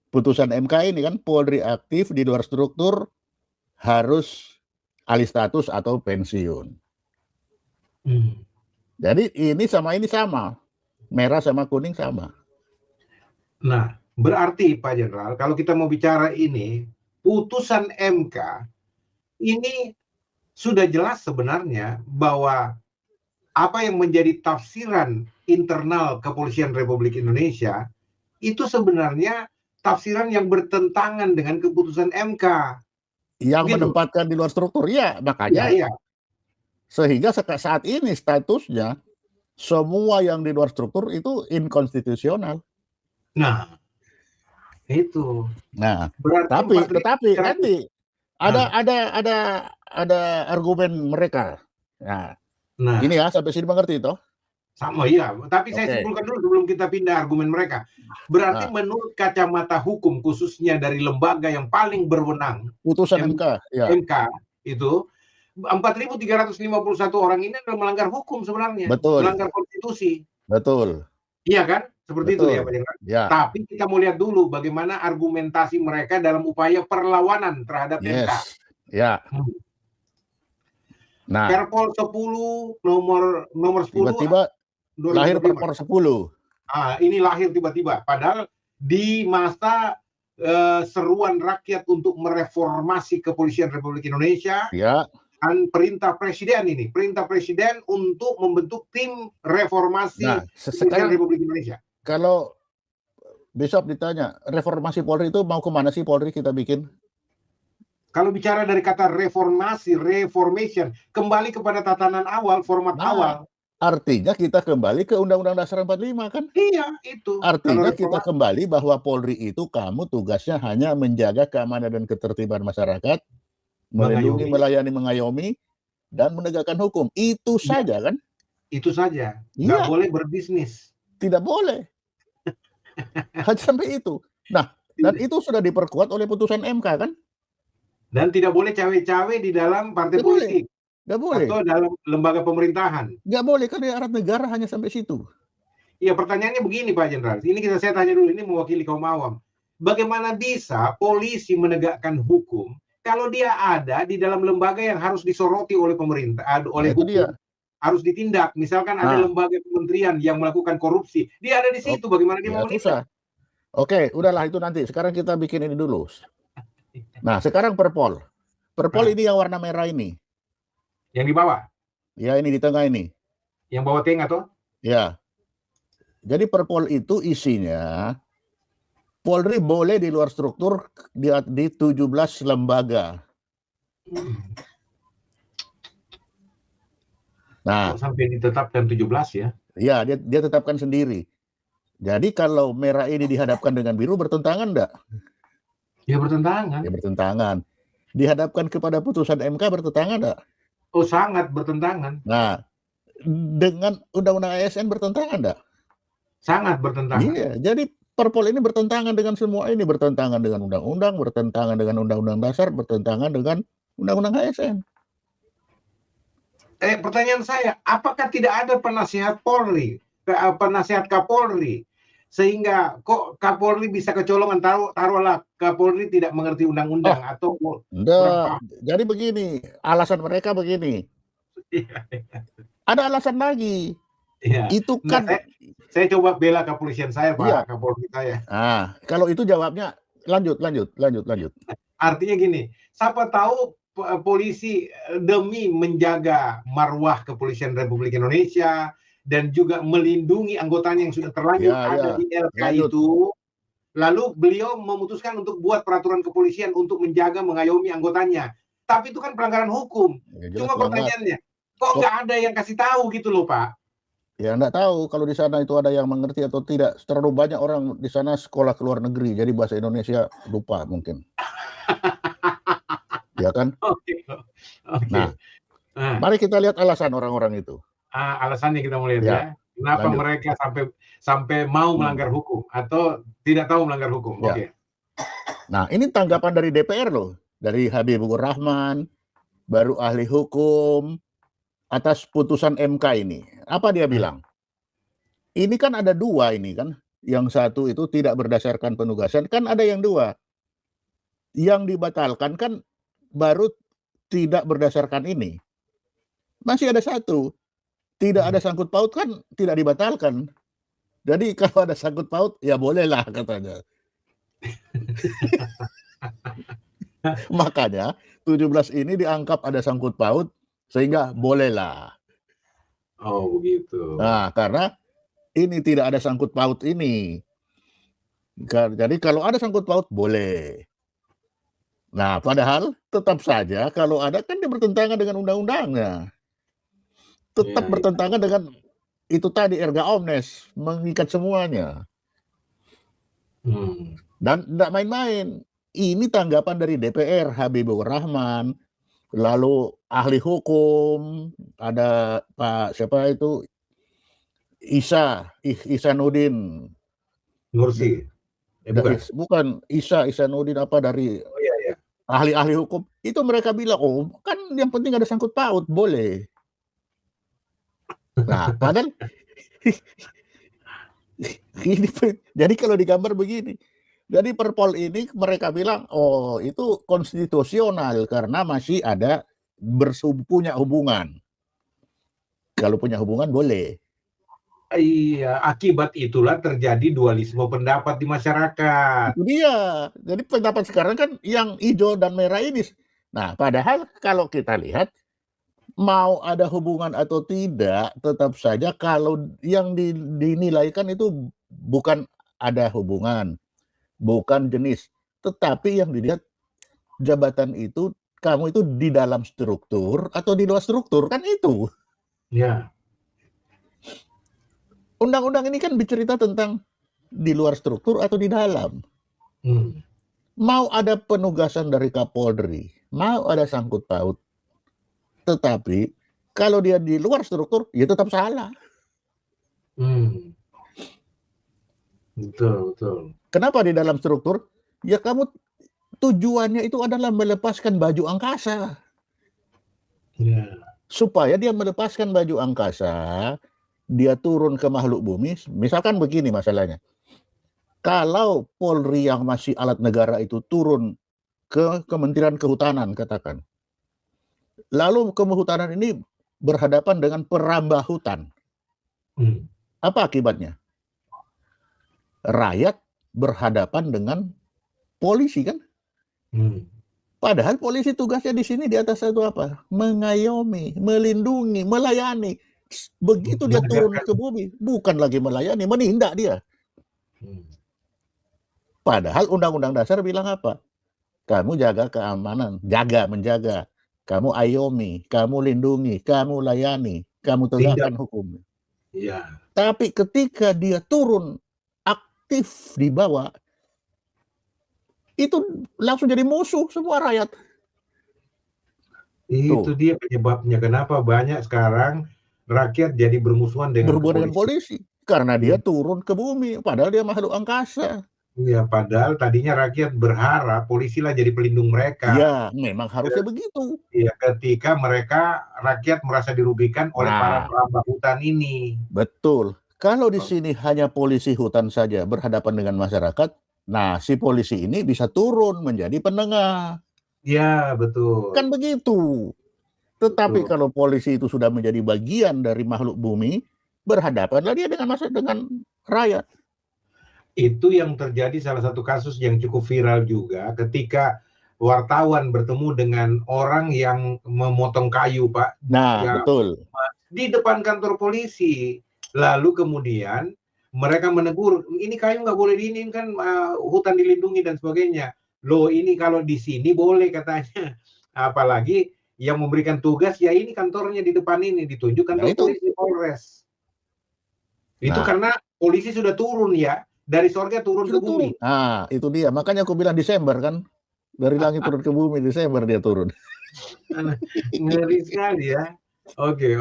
Speaker 4: putusan MK ini kan, Polri aktif di luar struktur harus alih status atau pensiun. Jadi ini sama. Merah sama kuning sama.
Speaker 3: Nah, berarti Pak Jenderal, kalau kita mau bicara ini, putusan MK ini sudah jelas sebenarnya bahwa apa yang menjadi tafsiran internal Kepolisian Republik Indonesia itu sebenarnya tafsiran yang bertentangan dengan keputusan MK.
Speaker 4: Yang menempatkan di luar struktur, ya makanya.
Speaker 3: Ya.
Speaker 4: Sehingga saat ini statusnya semua yang di luar struktur itu inkonstitusional.
Speaker 3: Nah, itu.
Speaker 4: Nah, tetapi nanti ada argumen mereka. Nah, ini ya sampai sini mengerti toh?
Speaker 3: Sama ya, tapi saya
Speaker 4: Oke.
Speaker 3: simpulkan dulu sebelum kita pindah argumen mereka. Berarti
Speaker 4: Nah,
Speaker 3: menurut kacamata hukum, khususnya dari lembaga yang paling berwenang,
Speaker 4: putusan MK, ya.
Speaker 3: MK itu, 4.351 orang ini adalah melanggar hukum sebenarnya,
Speaker 4: Betul,
Speaker 3: melanggar konstitusi.
Speaker 4: betul,
Speaker 3: Iya kan? Seperti itu ya Pak
Speaker 4: betul.
Speaker 3: Jenderal.
Speaker 4: Ya,
Speaker 3: Tapi kita mau lihat dulu bagaimana argumentasi mereka dalam upaya perlawanan terhadap MK.
Speaker 4: yes, ya.
Speaker 3: Hmm.
Speaker 4: Nah,
Speaker 3: Perpol 10 nomor 10
Speaker 4: tiba-tiba lahir
Speaker 3: 2005.
Speaker 4: Perpol 10.
Speaker 3: Ini lahir tiba-tiba. Padahal di masa seruan rakyat untuk mereformasi kepolisian Republik Indonesia,
Speaker 4: Ya,
Speaker 3: dan perintah presiden ini, perintah presiden untuk membentuk tim reformasi
Speaker 4: nah,
Speaker 3: kepolisian
Speaker 4: sekarang
Speaker 3: Republik Indonesia.
Speaker 4: kalau besok ditanya, reformasi Polri itu mau kemana sih Polri kita bikin?
Speaker 3: Kalau bicara dari kata reformasi, reformation, kembali kepada tatanan awal, format
Speaker 4: Nah,
Speaker 3: awal.
Speaker 4: artinya kita kembali ke Undang-Undang Dasar 45 kan?
Speaker 3: Iya, itu.
Speaker 4: Artinya
Speaker 3: Kalau
Speaker 4: kita kembali bahwa Polri itu kamu tugasnya hanya menjaga keamanan dan ketertiban masyarakat, melindungi, melayani, mengayomi, dan menegakkan hukum. Itu saja kan?
Speaker 3: Itu saja. Nggak
Speaker 4: Iya,
Speaker 3: boleh berbisnis.
Speaker 4: tidak boleh. Hanya sampai itu. Nah, dan itu sudah diperkuat oleh putusan MK kan?
Speaker 3: Dan tidak boleh cawe-cawe di dalam partai
Speaker 4: Nggak boleh.
Speaker 3: politik
Speaker 4: Nggak boleh.
Speaker 3: atau dalam lembaga pemerintahan.
Speaker 4: Nggak boleh, kan erat negara hanya sampai situ.
Speaker 3: Iya, pertanyaannya begini Pak Jenderal. Ini saya tanya dulu, ini mewakili kaum awam. Bagaimana bisa polisi menegakkan hukum kalau dia ada di dalam lembaga yang harus disoroti oleh pemerintah, oleh
Speaker 4: itu
Speaker 3: hukum,
Speaker 4: dia.
Speaker 3: harus ditindak. Misalkan ada lembaga kementerian yang melakukan korupsi, dia ada di situ. Bagaimana dia mau menindak?
Speaker 4: Oke, udahlah itu nanti. Sekarang kita bikin ini dulu. Nah, sekarang Perpol. Perpol ini yang warna merah ini.
Speaker 3: Yang di bawah?
Speaker 4: Ya, ini di tengah ini.
Speaker 3: Yang bawah tengah toh?
Speaker 4: Ya. Jadi Perpol itu isinya Polri boleh di luar struktur di 17 lembaga. Nah,
Speaker 3: sampai ditetapkan 17 ya?
Speaker 4: Ya, dia tetapkan sendiri. Jadi kalau merah ini dihadapkan dengan biru bertentangan enggak?
Speaker 3: Ya bertentangan.
Speaker 4: Ya bertentangan. Dihadapkan kepada putusan MK bertentangan enggak?
Speaker 3: Oh, sangat bertentangan.
Speaker 4: Nah, dengan Undang-Undang ASN bertentangan enggak?
Speaker 3: Sangat bertentangan.
Speaker 4: Iya, jadi Perpol ini bertentangan dengan semua ini, bertentangan dengan undang-undang, bertentangan dengan Undang-Undang Dasar, bertentangan dengan Undang-Undang ASN.
Speaker 3: Pertanyaan saya, apakah tidak ada penasihat Polri, penasihat Kapolri, sehingga kok Kapolri bisa kecolongan, taruhlah Kapolri tidak mengerti undang-undang atau
Speaker 4: enggak. Jadi begini, alasan mereka begini. Ada alasan lagi.
Speaker 3: Ya.
Speaker 4: Itu kan
Speaker 3: saya coba bela kepolisian saya, Pak, iya. Kapolri saya.
Speaker 4: Kalau itu jawabnya lanjut.
Speaker 3: Artinya gini, siapa tahu polisi demi menjaga marwah kepolisian Republik Indonesia dan juga melindungi anggotanya yang sudah terlanjur ada di LK itu, lalu beliau memutuskan untuk buat peraturan kepolisian untuk menjaga, mengayomi anggotanya. Tapi itu kan pelanggaran hukum. Cuma pertanyaannya, kok nggak ada yang kasih tahu gitu loh, Pak?
Speaker 4: Ya nggak tahu kalau di sana itu ada yang mengerti atau tidak. Terlalu banyak orang di sana sekolah ke luar negeri, jadi bahasa Indonesia lupa mungkin. Ya kan?
Speaker 3: Oke.
Speaker 4: Nah, mari kita lihat alasan orang-orang itu.
Speaker 3: Alasannya kita mau lihat ya. Kenapa mereka sampai mau melanggar hukum atau tidak tahu melanggar hukum?
Speaker 4: Ya.
Speaker 3: Oke.
Speaker 4: Nah, ini tanggapan dari DPR loh, dari Habibur Rahman, baru ahli hukum atas putusan MK ini. Apa dia bilang? Ini kan ada dua ini kan. Yang satu itu tidak berdasarkan penugasan, kan ada yang dua. Yang dibatalkan kan baru tidak berdasarkan ini. Masih ada satu. Tidak ada sangkut paut kan tidak dibatalkan. Jadi kalau ada sangkut paut ya bolehlah katanya. Makanya 17 ini dianggap ada sangkut paut sehingga bolehlah.
Speaker 3: Oh begitu.
Speaker 4: Nah, karena ini tidak ada sangkut paut ini. Jadi kalau ada sangkut paut boleh. Nah, padahal tetap saja kalau ada kan dia bertentangan dengan undang-undangnya. Tetap bertentangan dengan itu tadi erga omnes, mengikat semuanya. Dan tidak main-main. Ini tanggapan dari DPR, Habibur Rahman, lalu ahli hukum, ada Pak siapa itu Isanuddin
Speaker 3: Nursi.
Speaker 4: bukan Isanuddin apa dari
Speaker 3: Oh iya ya.
Speaker 4: ahli-ahli hukum itu mereka bilang, oh kan yang penting ada sangkut paut, boleh. Nah, padahal ini, jadi kalau digambar begini, jadi Perpol ini mereka bilang, oh itu konstitusional karena masih ada punya hubungan. Kalau punya hubungan boleh.
Speaker 3: Iya, akibat itulah terjadi dualisme pendapat di masyarakat.
Speaker 4: Itu dia. Jadi pendapat sekarang kan yang hijau dan merah ini. Nah, padahal kalau kita lihat mau ada hubungan atau tidak, tetap saja kalau yang dinilaikan itu bukan ada hubungan, bukan jenis, tetapi yang dilihat jabatan itu, kamu itu di dalam struktur atau di luar struktur, kan itu.
Speaker 3: Ya.
Speaker 4: Undang-undang ini kan bercerita tentang di luar struktur atau di dalam. Mau ada penugasan dari Kapolri, mau ada sangkut paut, tetapi kalau dia di luar struktur, ya tetap salah.
Speaker 3: Betul, betul.
Speaker 4: Kenapa di dalam struktur? Ya kamu tujuannya itu adalah melepaskan baju angkasa.
Speaker 3: Ya.
Speaker 4: Supaya dia melepaskan baju angkasa, dia turun ke makhluk bumi. Misalkan begini masalahnya. Kalau Polri yang masih alat negara itu turun ke Kementerian Kehutanan, katakan. Lalu kehutanan ini berhadapan dengan perambah hutan. Apa akibatnya? Rakyat berhadapan dengan polisi kan? Padahal polisi tugasnya di sini di atas itu apa? Mengayomi, melindungi, melayani. Begitu dia turun ke bumi, bukan lagi melayani, menindak dia. Padahal Undang-Undang Dasar bilang apa? Kamu jaga keamanan, menjaga. Kamu ayomi, kamu lindungi, kamu layani, kamu tegakkan hukum.
Speaker 3: Ya.
Speaker 4: Tapi ketika dia turun aktif di bawah, itu langsung jadi musuh semua rakyat.
Speaker 3: Itu dia penyebabnya kenapa banyak sekarang rakyat jadi bermusuhan dengan
Speaker 4: polisi. Karena dia turun ke bumi, padahal dia makhluk angkasa.
Speaker 3: Iya, padahal tadinya rakyat berharap polisi lah jadi pelindung mereka.
Speaker 4: Iya, memang harusnya begitu.
Speaker 3: Iya, ketika rakyat merasa dirugikan oleh para perambah hutan ini.
Speaker 4: Betul. Kalau di sini hanya polisi hutan saja berhadapan dengan masyarakat, nah si polisi ini bisa turun menjadi penengah.
Speaker 3: Iya, betul.
Speaker 4: Kan begitu. Tetapi kalau polisi itu sudah menjadi bagian dari makhluk bumi, berhadapanlah dia dengan rakyat.
Speaker 3: Itu yang terjadi salah satu kasus yang cukup viral juga ketika wartawan bertemu dengan orang yang memotong kayu, Pak.
Speaker 4: Nah, betul.
Speaker 3: Di depan kantor polisi. Lalu kemudian mereka menegur, ini kayu nggak boleh diinin kan, hutan dilindungi dan sebagainya. Loh, ini kalau di sini boleh katanya. Apalagi yang memberikan tugas, ya ini kantornya di depan ini, ditunjuk kantor polisi Polres. Itu karena polisi sudah turun ya, dari sorga turun ke bumi.
Speaker 4: Nah, itu dia. Makanya aku bilang Desember kan, dari langit turun ke bumi, Desember dia turun.
Speaker 3: Ngeri sekali ya. Oke.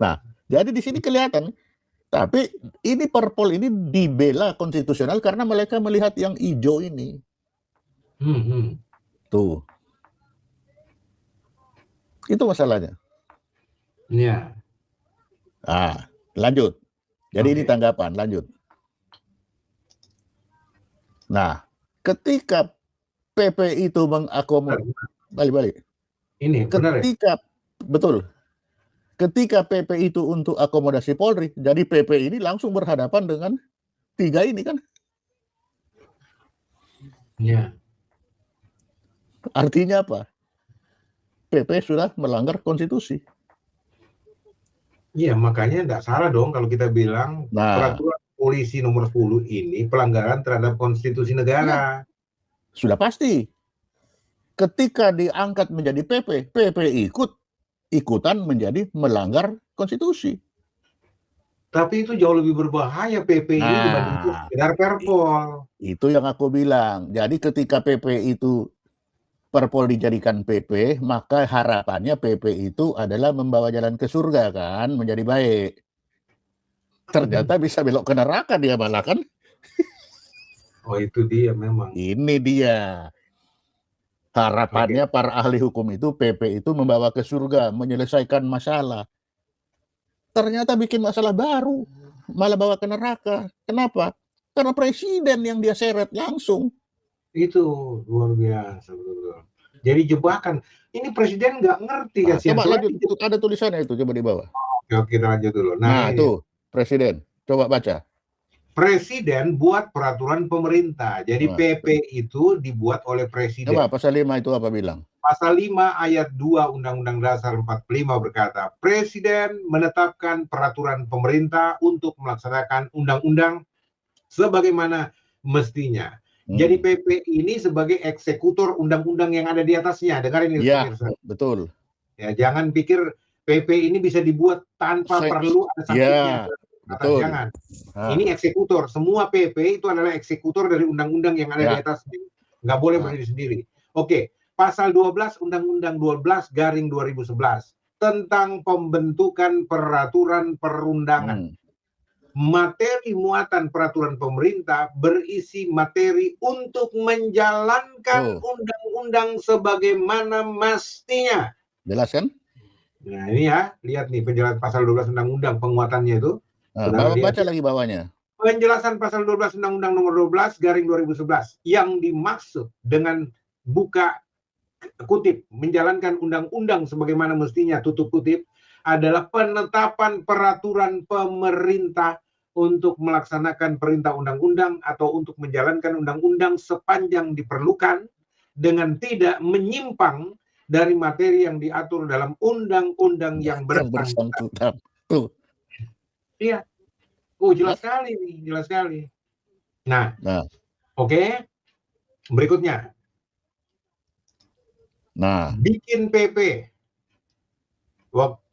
Speaker 4: Nah, jadi di sini kelihatan. Tapi ini Perpol ini dibela konstitusional karena mereka melihat yang hijau ini. Tuh. Itu masalahnya.
Speaker 3: Iya.
Speaker 4: Lanjut. Jadi ini tanggapan, lanjut. Nah, ketika PP itu mengakomodir, balik.
Speaker 3: Ini
Speaker 4: ketika betul. Ketika PP itu untuk akomodasi Polri, jadi PP ini langsung berhadapan dengan 3 ini kan?
Speaker 3: Iya.
Speaker 4: Artinya apa? PP sudah melanggar konstitusi.
Speaker 3: Iya, makanya enggak salah dong kalau kita bilang peraturan polisi nomor 10 ini pelanggaran terhadap konstitusi negara.
Speaker 4: Sudah pasti. Ketika diangkat menjadi PP ikutan menjadi melanggar konstitusi.
Speaker 3: Tapi itu jauh lebih berbahaya PP ini dibanding sekedar Perpol.
Speaker 4: Itu yang aku bilang. Jadi ketika PP itu Perpol dijadikan PP, maka harapannya PP itu adalah membawa jalan ke surga kan, menjadi baik. Ternyata bisa belok ke neraka dia malah kan.
Speaker 3: Oh, itu dia memang.
Speaker 4: Ini dia. Harapannya para ahli hukum itu, PP itu membawa ke surga, menyelesaikan masalah. Ternyata bikin masalah baru, malah bawa ke neraka. Kenapa? Karena presiden yang dia seret langsung.
Speaker 3: Itu luar biasa. Jadi jebakan. Ini presiden nggak ngerti
Speaker 4: Nah,
Speaker 3: kasihan.
Speaker 4: coba lanjut, ada tulisannya itu, coba di bawah.
Speaker 3: Oke, kita lanjut dulu.
Speaker 4: Nah,
Speaker 3: ini
Speaker 4: tuh, presiden. Coba baca.
Speaker 3: Presiden buat peraturan pemerintah. Jadi
Speaker 4: Nah.
Speaker 3: PP itu dibuat oleh presiden.
Speaker 4: Coba pasal 5 itu apa bilang?
Speaker 3: Pasal 5 ayat 2 Undang-Undang Dasar 45 berkata, Presiden menetapkan peraturan pemerintah untuk melaksanakan undang-undang sebagaimana mestinya. Jadi PP ini sebagai eksekutor undang-undang yang ada di atasnya. Dengarin ini,
Speaker 4: Ya,
Speaker 3: pemirsa.
Speaker 4: betul.
Speaker 3: Ya, jangan pikir PP ini bisa dibuat tanpa perlu ada sanksinya.
Speaker 4: Betul.
Speaker 3: Jangan. Ini eksekutor. Semua PP itu adalah eksekutor dari undang-undang yang ada di atasnya. Nggak boleh berdiri sendiri. Oke. Pasal 12 Undang-Undang 12/2011 tentang pembentukan peraturan perundangan. Materi muatan peraturan pemerintah berisi materi untuk menjalankan undang-undang sebagaimana mestinya.
Speaker 4: Jelas kan?
Speaker 3: Nah, ini ya, lihat nih penjelasan pasal 12 undang-undang penguatannya itu.
Speaker 4: Nah, baca lagi bawahnya.
Speaker 3: Penjelasan pasal 12 Undang-Undang Nomor 12/2011 yang dimaksud dengan buka kutip menjalankan undang-undang sebagaimana mestinya tutup kutip adalah penetapan peraturan pemerintah untuk melaksanakan perintah undang-undang atau untuk menjalankan undang-undang sepanjang diperlukan dengan tidak menyimpang dari materi yang diatur dalam undang-undang yang bersangkutan.
Speaker 4: Tuh.
Speaker 3: Iya. Oh, jelas sekali nih, jelas sekali. Nah. Oke. Berikutnya.
Speaker 4: Nah,
Speaker 3: bikin PP.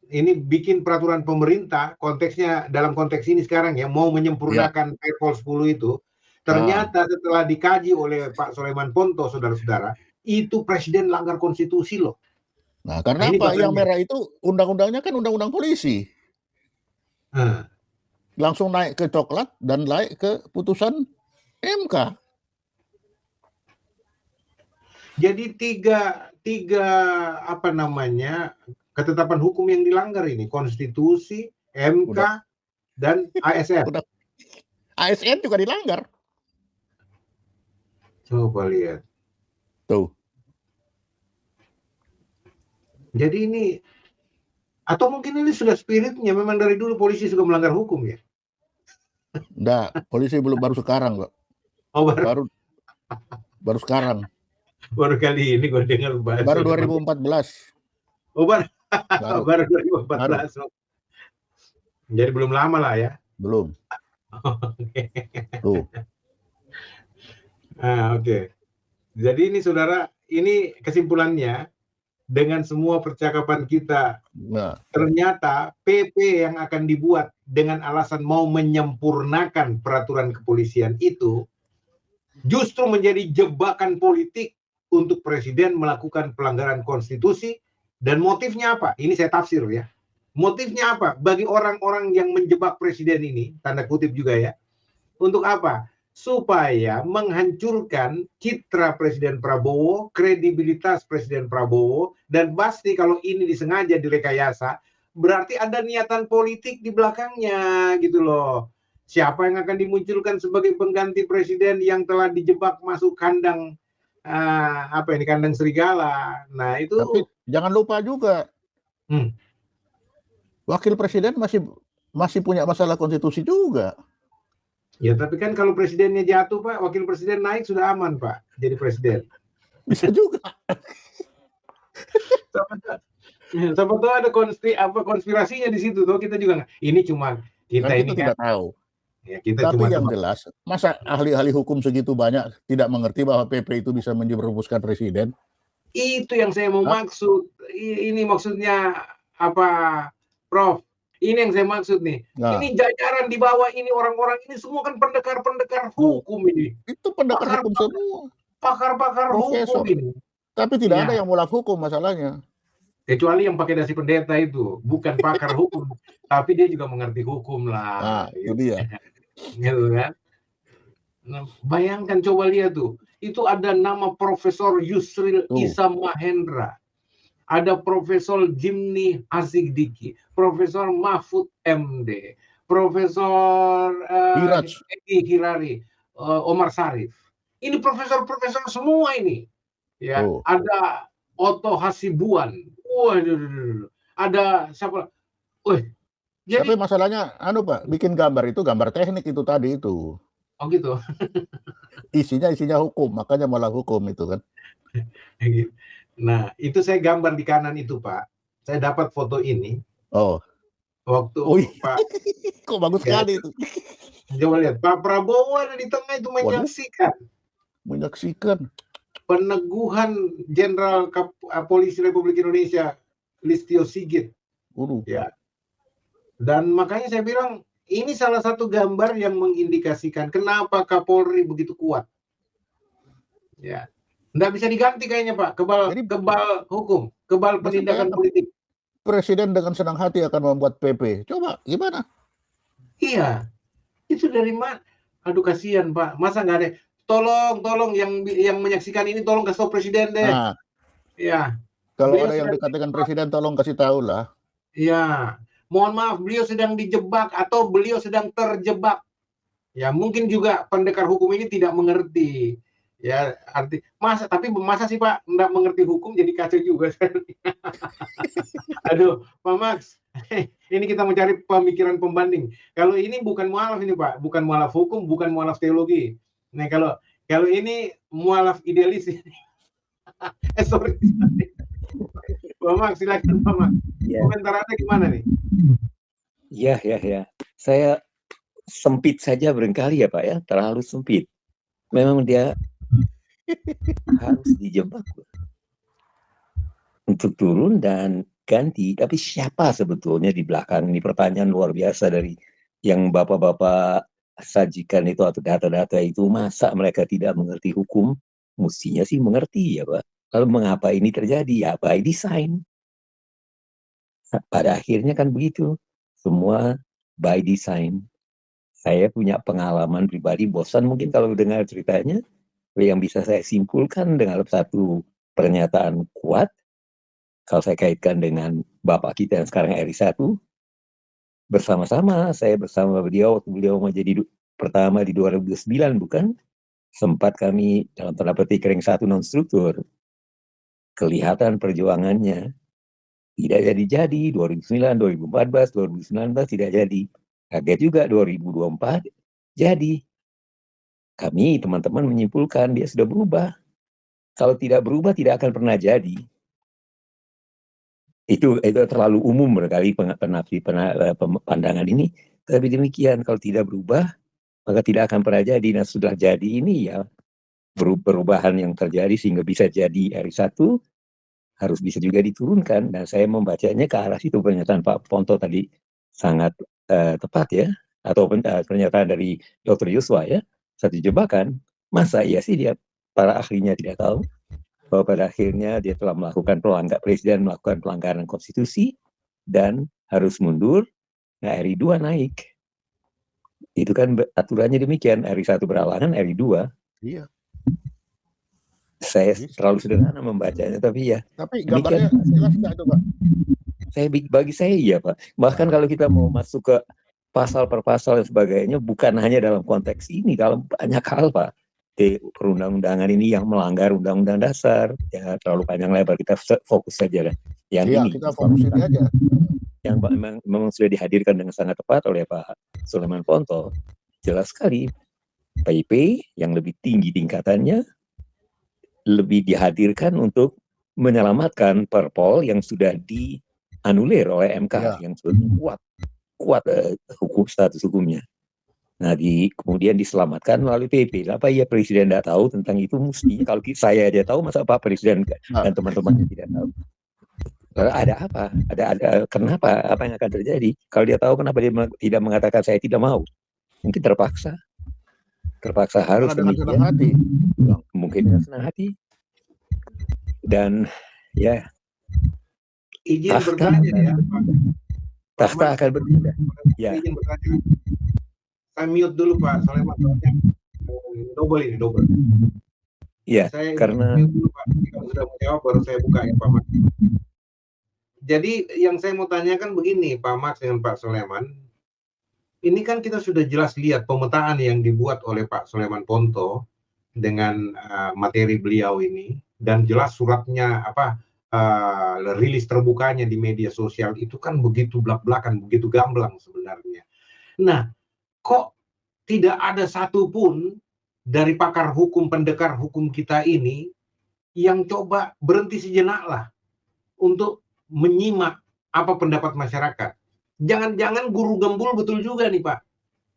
Speaker 3: Ini bikin peraturan pemerintah, konteksnya dalam konteks ini sekarang ya, mau menyempurnakan Perpol 10 itu. Ternyata setelah dikaji oleh Pak Soleman Ponto, saudara-saudara, itu presiden langgar konstitusi loh.
Speaker 4: Nah, karena apa? Yang merah itu undang-undangnya kan undang-undang polisi. Langsung naik ke coklat dan naik ke putusan MK.
Speaker 3: Jadi tiga apa namanya ketetapan hukum yang dilanggar ini, konstitusi, MK, dan ASN.
Speaker 4: ASN juga dilanggar.
Speaker 3: Coba lihat.
Speaker 4: Tuh.
Speaker 3: Jadi ini, atau mungkin ini sudah spiritnya, memang dari dulu polisi suka melanggar hukum ya?
Speaker 4: Enggak, polisi baru sekarang, Pak.
Speaker 3: Oh,
Speaker 4: baru sekarang.
Speaker 3: Baru kali ini gue dengar bahasa.
Speaker 4: Baru 2014.
Speaker 3: Oh, baru 2014. Baru. Jadi belum lama lah ya?
Speaker 4: Belum.
Speaker 3: Oke.
Speaker 4: Tuh.
Speaker 3: Oke. Jadi ini saudara, ini kesimpulannya dengan semua percakapan kita. Ternyata PP yang akan dibuat dengan alasan mau menyempurnakan peraturan kepolisian itu justru menjadi jebakan politik untuk presiden melakukan pelanggaran konstitusi. Dan motifnya apa? Ini saya tafsir ya. Motifnya apa? Bagi orang-orang yang menjebak presiden ini, tanda kutip juga ya, untuk apa? Supaya menghancurkan citra Presiden Prabowo, kredibilitas Presiden Prabowo, dan pasti kalau ini disengaja direkayasa, berarti ada niatan politik di belakangnya gitu loh. Siapa yang akan dimunculkan sebagai pengganti presiden yang telah dijebak masuk kandang kandang serigala. Nah, itu.
Speaker 4: Tapi jangan lupa juga. Wakil presiden masih punya masalah konstitusi juga.
Speaker 3: Ya, tapi kan kalau presidennya jatuh, Pak, wakil presiden naik sudah aman, Pak, jadi presiden.
Speaker 4: Bisa juga.
Speaker 3: Siapa tahu ada konspirasinya di situ, tuh kita juga nggak. Ini cuma kita ini
Speaker 4: tidak tahu.
Speaker 3: Ya, kita
Speaker 4: tapi
Speaker 3: cuma
Speaker 4: yang jelas, masa ahli-ahli hukum segitu banyak tidak mengerti bahwa PP itu bisa menjerumuskan presiden?
Speaker 3: Itu yang saya mau maksud. Ini maksudnya apa, Prof? Ini yang saya maksud nih. Ini jajaran di bawah ini, orang-orang ini semua kan pendekar-pendekar hukum ini.
Speaker 4: Itu pendekar hukum semua.
Speaker 3: Pakar-pakar hukum ini.
Speaker 4: Tapi tidak ada yang mulaf hukum masalahnya.
Speaker 3: Kecuali yang pakai dasi pendeta itu, bukan pakar hukum, tapi dia juga mengerti hukum lah.
Speaker 4: Itu dia.
Speaker 3: Gitu kan. Nah, bayangkan coba lihat tuh, itu ada nama Profesor Yusril Issa Mahendra, ada Profesor Jimny Asidiki, Profesor Mahfud MD, Profesor Edi Hirari, Omar Sarif. Ini profesor-profesor semua ini. Ya, ada Otto Hasibuan. Waduh, ada siapa?
Speaker 4: Jadi, tapi masalahnya, Pak, bikin gambar itu gambar teknik itu tadi itu.
Speaker 3: Oh gitu.
Speaker 4: isinya hukum, makanya malah hukum itu kan.
Speaker 3: Nah, itu saya gambar di kanan itu, Pak. Saya dapat foto ini. Waktu Pak.
Speaker 4: Kok bagus sekali itu.
Speaker 3: Coba lihat, Pak Prabowo ada di tengah itu menyaksikan. Peneguhan Jenderal Polisi Republik Indonesia Listio Sigit. Ya. Dan makanya saya bilang ini salah satu gambar yang mengindikasikan kenapa Kapolri begitu kuat. Ya. Nggak bisa diganti kayaknya, Pak. Kebal hukum, kebal penindakan politik.
Speaker 4: Presiden dengan senang hati akan membuat PP. Coba gimana?
Speaker 3: Iya. Itu dari mana? Aduh kasihan, Pak. Masa nggak ada? Tolong yang menyaksikan ini tolong kasih tahu presiden deh.
Speaker 4: Nah,
Speaker 3: ya.
Speaker 4: Kalau ada yang dikatakan presiden tolong kasih tahu lah.
Speaker 3: Iya. Mohon maaf, beliau sedang dijebak atau beliau sedang terjebak. Ya, mungkin juga pendekar hukum ini tidak mengerti. Ya, tapi masa sih Pak nggak mengerti hukum jadi kacau juga. Aduh, Pak Max. Ini kita mencari pemikiran pembanding. Kalau ini bukan mualaf ini Pak, bukan mualaf hukum, bukan mualaf teologi. Nah, kalau ini mualaf idealis. Sorry. Pak Max, silakan Pak Max. Komentar Anda gimana nih?
Speaker 2: Ya. Saya sempit saja barangkali ya Pak ya, terlalu sempit. Memang dia harus dijebak untuk turun dan ganti. Tapi siapa sebetulnya di belakang ini? Pertanyaan luar biasa dari yang bapak-bapak sajikan itu atau data-data itu. Masa mereka tidak mengerti hukum? Mestinya sih mengerti ya Pak. Lalu mengapa ini terjadi? Ya by design. Pada akhirnya kan begitu. Semua by design. Saya punya pengalaman pribadi, bosan mungkin kalau dengar ceritanya. Yang bisa saya simpulkan dengan satu pernyataan kuat, kalau saya kaitkan dengan bapak kita yang sekarang RI1, bersama-sama, saya bersama beliau, waktu beliau menjadi pertama di 2009, bukan? Sempat kami dalam tanda petik ring 1 non-struktur. Kelihatan perjuangannya. Tidak jadi-jadi, 2009, 2014, 2019 tidak jadi. Kaget juga 2024, jadi. Kami, teman-teman menyimpulkan dia sudah berubah. Kalau tidak berubah, tidak akan pernah jadi. Itu terlalu umum berkali pandangan ini. Tapi demikian, kalau tidak berubah, maka tidak akan pernah jadi. Nah, sudah jadi ini ya, perubahan yang terjadi sehingga bisa jadi RI1, harus bisa juga diturunkan. Dan saya membacanya ke arah situ. Pernyataan Pak Ponto tadi sangat tepat ya. Atau pernyataan dari Dr. Yuswa ya. Satu jebakan. Masa iya sih dia, para ahlinya tidak tahu bahwa pada akhirnya dia telah melakukan presiden melakukan pelanggaran konstitusi dan harus mundur. Nah, RI2 naik. Itu kan aturannya demikian. RI1 beralangan, RI2.
Speaker 4: Iya.
Speaker 2: Saya terlalu sederhana membacanya, tapi ya.
Speaker 4: Tapi gambarnya jelas nggak itu Pak?
Speaker 2: Bagi saya iya Pak. Bahkan kalau kita mau masuk ke pasal per pasal dan sebagainya, bukan hanya dalam konteks ini, dalam banyak hal Pak. Perundang-undangan ini yang melanggar undang-undang dasar, ya terlalu panjang lebar, kita fokus saja yang ini.
Speaker 4: Kita fokus ini aja.
Speaker 2: Yang memang sudah dihadirkan dengan sangat tepat oleh Pak Sulaiman Ponto. Jelas sekali, PIP yang lebih tinggi tingkatannya, lebih dihadirkan untuk menyelamatkan Perpol yang sudah dianulir oleh MK, yang sudah kuat hukum status hukumnya. Nah, kemudian diselamatkan melalui PP. Apa ya presiden tidak tahu tentang itu? Mestinya kalau saya aja tahu, masa Pak Presiden dan teman-temannya tidak tahu? Ada apa? Ada kenapa? Apa yang akan terjadi? Kalau dia tahu, kenapa dia tidak mengatakan saya tidak mau? Mungkin terpaksa harus demikian.
Speaker 4: Senang hati.
Speaker 2: Mungkin dengan senang hati. Dan ya
Speaker 3: Izin
Speaker 2: Tahta,
Speaker 3: bertanya ya, Pak
Speaker 2: tahta
Speaker 3: Max.
Speaker 2: akan berpindah. Ya.
Speaker 3: Izin bertanya. Saya mute dulu Pak Soleman, soalnya double ini, double.
Speaker 2: Iya,
Speaker 3: Saya
Speaker 2: karena
Speaker 3: mute dulu Pak. Kalau sudah menjawab baru saya buka ya Pak Max. Jadi yang saya mau tanyakan begini Pak Max dengan Pak Soleman. Ini kan kita sudah jelas lihat pemetaan yang dibuat oleh Pak Soleman Ponto dengan materi beliau ini, dan jelas suratnya rilis terbukanya di media sosial itu kan begitu blak-blakan, begitu gamblang sebenarnya. Nah, kok tidak ada satupun dari pakar hukum, pendekar hukum kita ini yang coba berhenti sejenak lah untuk menyimak apa pendapat masyarakat. Jangan-jangan guru gembul betul juga nih Pak.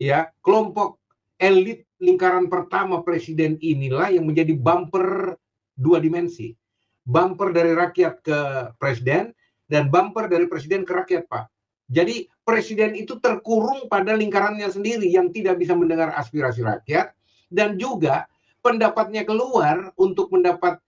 Speaker 3: Ya, kelompok elit lingkaran pertama presiden inilah yang menjadi bumper dua dimensi. Bumper dari rakyat ke presiden dan bumper dari presiden ke rakyat, Pak. Jadi presiden itu terkurung pada lingkarannya sendiri yang tidak bisa mendengar aspirasi rakyat, dan juga pendapatnya keluar untuk mendapat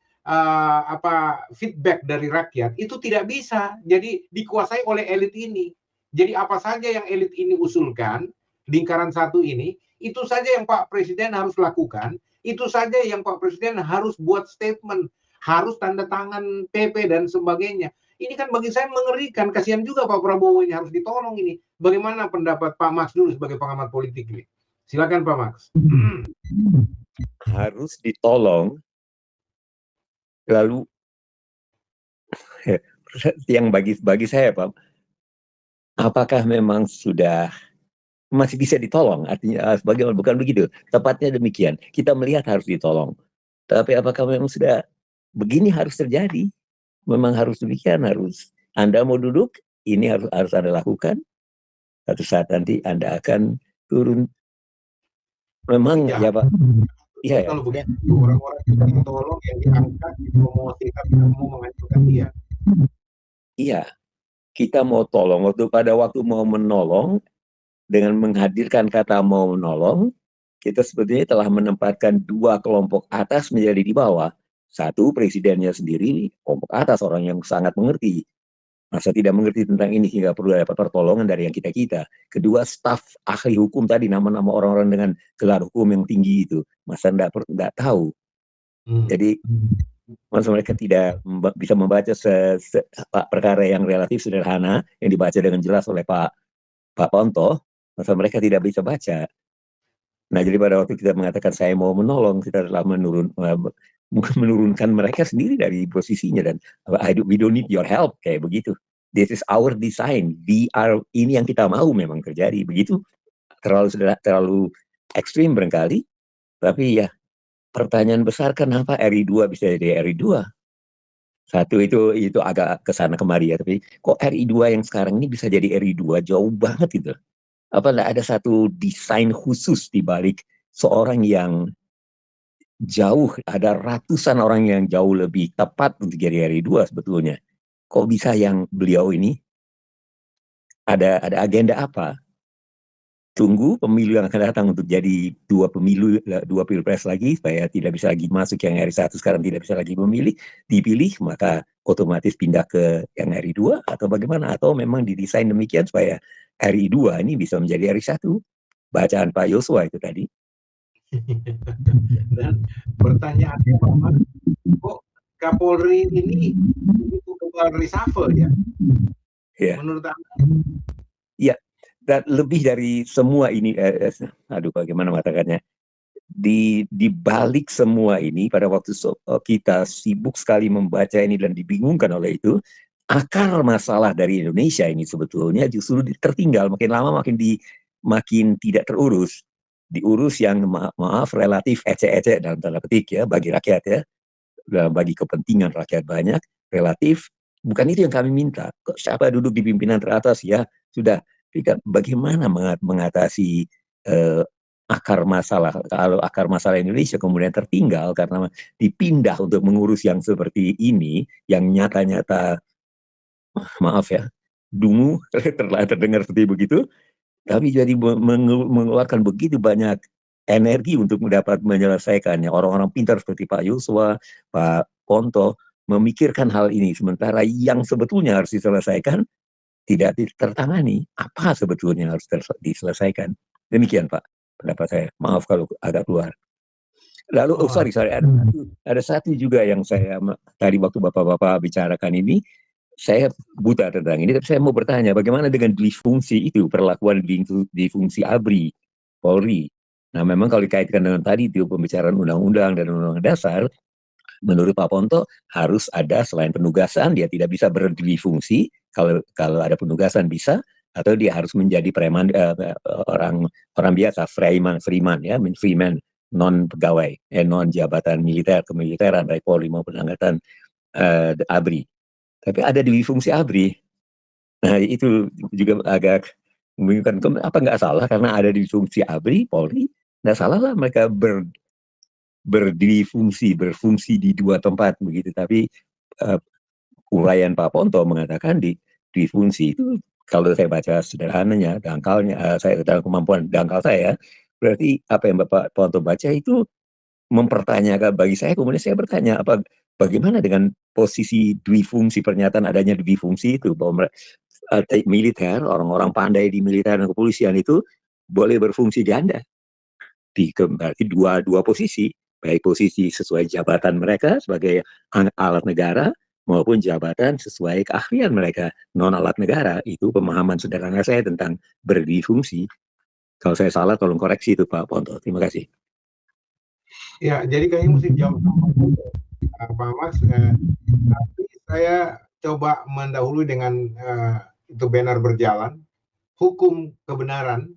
Speaker 3: feedback dari rakyat itu tidak bisa. Jadi dikuasai oleh elit ini. Jadi apa saja yang elit ini usulkan, lingkaran satu ini, itu saja yang Pak Presiden harus lakukan, itu saja yang Pak Presiden harus buat statement, harus tanda tangan PP dan sebagainya. Ini kan bagi saya mengerikan, kasihan juga Pak Prabowo ini harus ditolong ini. Bagaimana pendapat Pak Max dulu sebagai pengamat politik ini? Silakan Pak Max.
Speaker 2: Harus ditolong, lalu yang bagi saya Pak, apakah memang sudah masih bisa ditolong? Artinya bagaimana? Bukan begitu. Tepatnya demikian. Kita melihat harus ditolong. Tapi apakah memang sudah begini harus terjadi? Memang harus demikian, harus. Anda mau duduk, ini harus Anda lakukan. Satu saat nanti Anda akan turun. Memang ya Pak. Iya,
Speaker 3: kalau begitu orang-orang yang ditolong, yang diangkat, dipromosikan, mau menghancurkan dia.
Speaker 2: Iya, kita mau tolong. Pada waktu mau menolong, dengan menghadirkan kata mau menolong, kita sebetulnya telah menempatkan dua kelompok atas menjadi di bawah. Satu, presidennya sendiri, kelompok atas, orang yang sangat mengerti. Masa tidak mengerti tentang ini hingga perlu dapat pertolongan dari yang kita-kita. Kedua, staf ahli hukum tadi, nama-nama orang-orang dengan gelar hukum yang tinggi itu. Masa tidak tahu. Jadi, masa mereka tidak bisa membaca perkara yang relatif sederhana, yang dibaca dengan jelas oleh Pak Ponto, masa mereka tidak bisa baca. Nah, jadi pada waktu kita mengatakan saya mau menolong, kita telah menurunkan mereka sendiri dari posisinya, dan we don't need your help, kayak begitu. This is our design. Ini yang kita mau memang terjadi. Begitu, terlalu ekstrim barangkali. Tapi ya, pertanyaan besar, kenapa RI2 bisa jadi RI2? Satu itu agak kesana kemari ya, tapi kok RI2 yang sekarang ini bisa jadi RI2? Jauh banget gitu. Apa enggak ada satu desain khusus di balik seorang yang jauh, ada ratusan orang yang jauh lebih tepat untuk jadi RI2 sebetulnya. Kok bisa yang beliau ini ada agenda apa? Tunggu pemilu yang akan datang untuk jadi dua pilpres lagi, supaya tidak bisa lagi masuk yang RI1 sekarang tidak bisa lagi dipilih, maka otomatis pindah ke yang RI2 atau bagaimana? Atau memang didesain demikian supaya RI2 ini bisa menjadi RI1? Bacaan Pak Yosua itu tadi.
Speaker 3: Dan pertanyaannya, Pak, kok Kapolri ini begitu kebal reshuffle ya?
Speaker 2: Ya.
Speaker 3: Menurut Anda?
Speaker 2: Ya, dan lebih dari semua ini, bagaimana mengatakannya? Di balik semua ini, pada waktu kita sibuk sekali membaca ini dan dibingungkan oleh itu, akar masalah dari Indonesia ini sebetulnya justru tertinggal, makin lama makin tidak terurus. Diurus yang maaf relatif ecek-ecek dalam tanda petik ya, bagi rakyat ya, bagi kepentingan rakyat banyak, relatif. Bukan itu yang kami minta. Kok siapa duduk di pimpinan teratas ya, sudah. Bagaimana mengatasi akar masalah? Kalau akar masalah Indonesia kemudian tertinggal karena dipindah untuk mengurus yang seperti ini, yang nyata-nyata, maaf ya, dungu, terdengar seperti begitu, tapi jadi mengeluarkan begitu banyak energi untuk dapat menyelesaikannya. Orang-orang pintar seperti Pak Yosua, Pak Ponto, memikirkan hal ini, sementara yang sebetulnya harus diselesaikan tidak tertangani. Apa sebetulnya harus diselesaikan? Demikian Pak, pendapat saya. Maaf kalau agak keluar. Lalu, sorry, ada satu juga yang saya tadi waktu bapak-bapak bicarakan ini, saya buta tentang ini, tapi saya mau bertanya, bagaimana dengan difungsi itu, perlakuan difungsi ABRI, Polri? Nah, memang kalau dikaitkan dengan tadi itu pembicaraan undang-undang dan undang-undang dasar, menurut Pak Ponto harus ada selain penugasan, dia tidak bisa berdifungsi. Kalau ada penugasan bisa, atau dia harus menjadi preman, orang biasa, freeman ya, freeman, non pegawai, non jabatan militer, kemiliteran, baik Polri maupun angkatan ABRI. Tapi ada difungsi ABRI. Nah itu juga agak membingungkan. Apa nggak salah karena ada difungsi ABRI, Polri, nggak salah lah mereka berfungsi di dua tempat begitu. Tapi uraian Pak Ponto mengatakan difungsi itu, kalau saya baca sederhananya, dangkalnya, saya dalam kemampuan dangkal saya, berarti apa yang Bapak Ponto baca itu mempertanyakan bagi saya. Kemudian saya bertanya, bagaimana dengan posisi difungsi, pernyataan adanya difungsi itu, bahwa militer, orang-orang pandai di militer dan kepolisian itu boleh berfungsi ganda, berarti dua posisi, baik posisi sesuai jabatan mereka sebagai alat negara maupun jabatan sesuai keahlian mereka non alat negara. Itu pemahaman sederhana saya tentang berdifungsi. Kalau saya salah tolong koreksi itu Pak Ponto. Terima kasih.
Speaker 3: Ya, jadi kayaknya mesti jawab Pak Max. Tapi saya coba mendahului dengan itu benar berjalan, hukum kebenaran.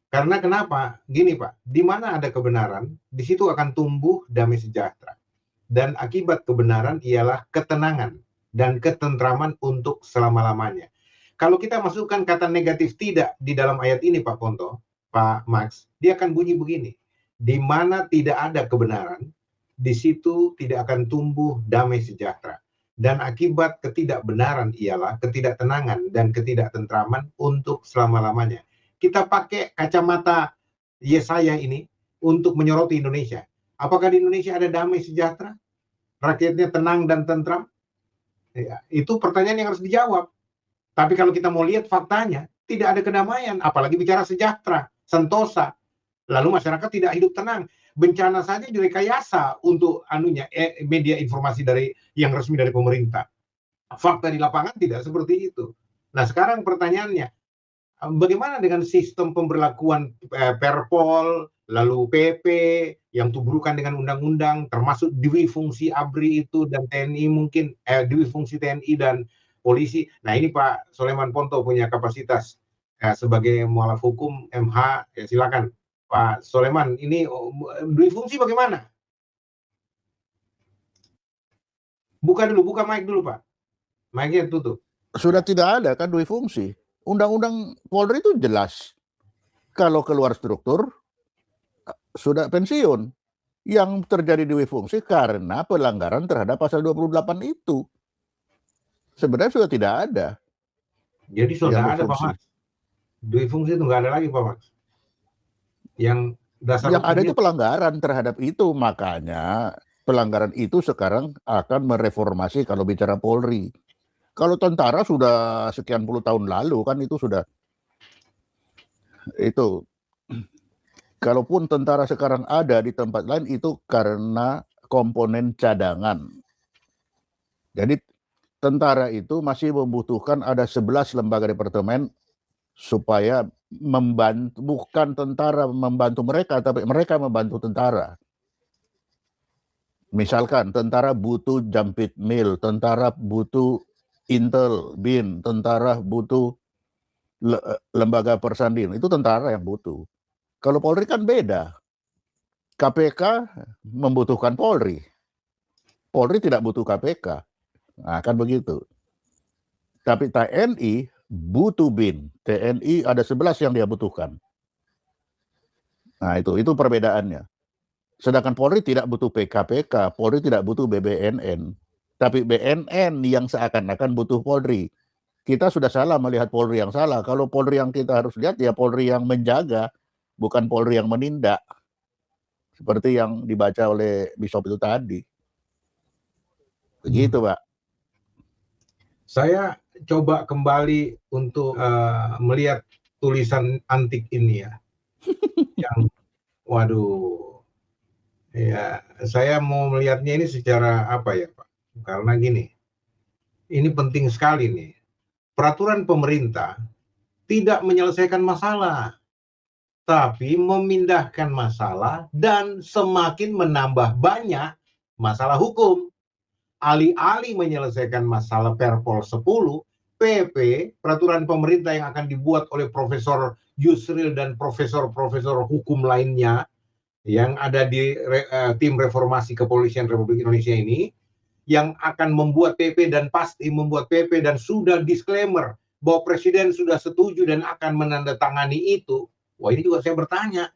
Speaker 3: Karena kenapa? Gini Pak, di mana ada kebenaran, di situ akan tumbuh damai sejahtera. Dan akibat kebenaran ialah ketenangan dan ketentraman untuk selama-lamanya. Kalau kita masukkan kata negatif tidak di dalam ayat ini Pak Ponto, Pak Max, dia akan bunyi begini. Di mana tidak ada kebenaran, di situ tidak akan tumbuh damai sejahtera. Dan akibat ketidakbenaran ialah ketidaktenangan dan ketidaktentraman untuk selama-lamanya. Kita pakai kacamata Yesaya ini untuk menyoroti Indonesia. Apakah di Indonesia ada damai sejahtera? Rakyatnya tenang dan tentram? Ya, itu pertanyaan yang harus dijawab. Tapi kalau kita mau lihat faktanya, tidak ada kedamaian, apalagi bicara sejahtera, sentosa. Lalu masyarakat tidak hidup tenang. Bencana saja direkayasa untuk media informasi yang resmi dari pemerintah. Fakta di lapangan tidak seperti itu. Nah, sekarang pertanyaannya, bagaimana dengan sistem pemberlakuan Perpol, lalu PP, yang tubrukan dengan undang-undang, termasuk difungsi ABRI itu dan TNI mungkin, difungsi TNI dan polisi. Nah ini Pak Soleman Ponto punya kapasitas sebagai mualaf hukum MH, ya silakan Pak Soleman, ini difungsi bagaimana? Buka mic dulu Pak, mic-nya tutup.
Speaker 4: Sudah tidak ada kan difungsi. Undang-undang Polri itu jelas. Kalau keluar struktur, sudah pensiun. Yang terjadi difungsi karena pelanggaran terhadap pasal 28 itu. Sebenarnya sudah tidak ada.
Speaker 3: Jadi sudah ada Pak Max. Difungsi itu nggak ada lagi Pak Max. Yang
Speaker 4: ada itu pelanggaran terhadap itu. Makanya pelanggaran itu sekarang akan mereformasi kalau bicara Polri. Kalau tentara sudah sekian puluh tahun lalu kan itu sudah. Itu. Kalaupun tentara sekarang ada di tempat lain itu karena komponen cadangan. Jadi tentara itu masih membutuhkan ada 11 lembaga departemen supaya membantu, bukan tentara membantu mereka, tapi mereka membantu tentara. Misalkan tentara butuh Jampit Mil, tentara butuh Intel, BIN, tentara butuh lembaga persandin, itu tentara yang butuh. Kalau Polri kan beda. KPK membutuhkan Polri. Polri tidak butuh KPK. Nah, kan begitu. Tapi TNI butuh BIN. TNI ada 11 yang dia butuhkan. Nah, itu perbedaannya. Sedangkan Polri tidak butuh KPK, Polri tidak butuh BBNN. Tapi BNN yang seakan-akan butuh Polri. Kita sudah salah melihat Polri yang salah. Kalau Polri yang kita harus lihat ya Polri yang menjaga, bukan Polri yang menindak. Seperti yang dibaca oleh Bishop itu tadi. Begitu, Pak.
Speaker 3: Saya coba kembali untuk melihat tulisan antik ini ya. Yang waduh. Ya, saya mau melihatnya ini secara apa ya, Pak? Karena gini. Ini penting sekali nih. Peraturan pemerintah tidak menyelesaikan masalah, tapi memindahkan masalah dan semakin menambah banyak masalah hukum. Alih-alih menyelesaikan masalah Perpol 10, PP, peraturan pemerintah yang akan dibuat oleh Profesor Yusril dan profesor-profesor hukum lainnya yang ada di tim reformasi kepolisian Republik Indonesia ini, yang akan membuat PP dan pasti membuat PP dan sudah disclaimer bahwa Presiden sudah setuju dan akan menandatangani itu. Wah, ini juga saya bertanya,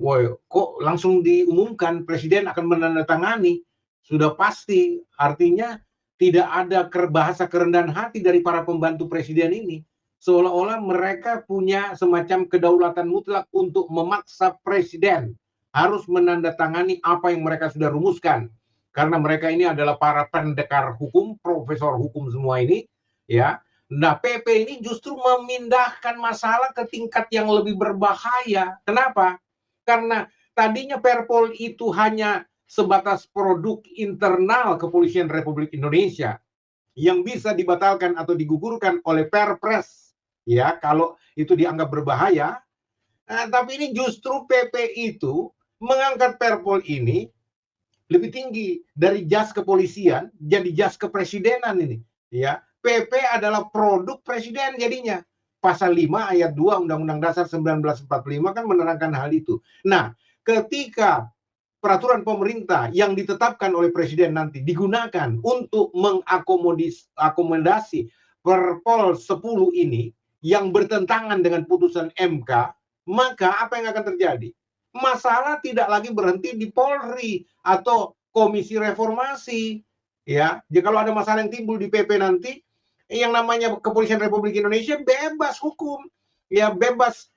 Speaker 3: wah, kok langsung diumumkan Presiden akan menandatangani? Sudah pasti, artinya tidak ada bahasa kerendahan hati dari para pembantu Presiden ini. Seolah-olah mereka punya semacam kedaulatan mutlak untuk memaksa Presiden harus menandatangani apa yang mereka sudah rumuskan. Karena mereka ini adalah para pendekar hukum, profesor hukum semua ini, ya. Nah, PP ini justru memindahkan masalah ke tingkat yang lebih berbahaya. Kenapa? Karena tadinya Perpol itu hanya sebatas produk internal Kepolisian Republik Indonesia yang bisa dibatalkan atau digugurkan oleh Perpres, ya, kalau itu dianggap berbahaya. Tapi ini justru PP itu mengangkat Perpol ini lebih tinggi dari jas kepolisian jadi jas kepresidenan ini, ya. PP adalah produk presiden jadinya. Pasal 5 ayat 2 Undang-Undang Dasar 1945 kan menerangkan hal itu. Nah, ketika peraturan pemerintah yang ditetapkan oleh presiden nanti digunakan untuk mengakomodasi Perpol 10 ini yang bertentangan dengan putusan MK, maka apa yang akan terjadi? Masalah tidak lagi berhenti di Polri atau Komisi Reformasi, ya. Jadi kalau ada masalah yang timbul di PP nanti, yang namanya Kepolisian Republik Indonesia bebas hukum, ya, bebas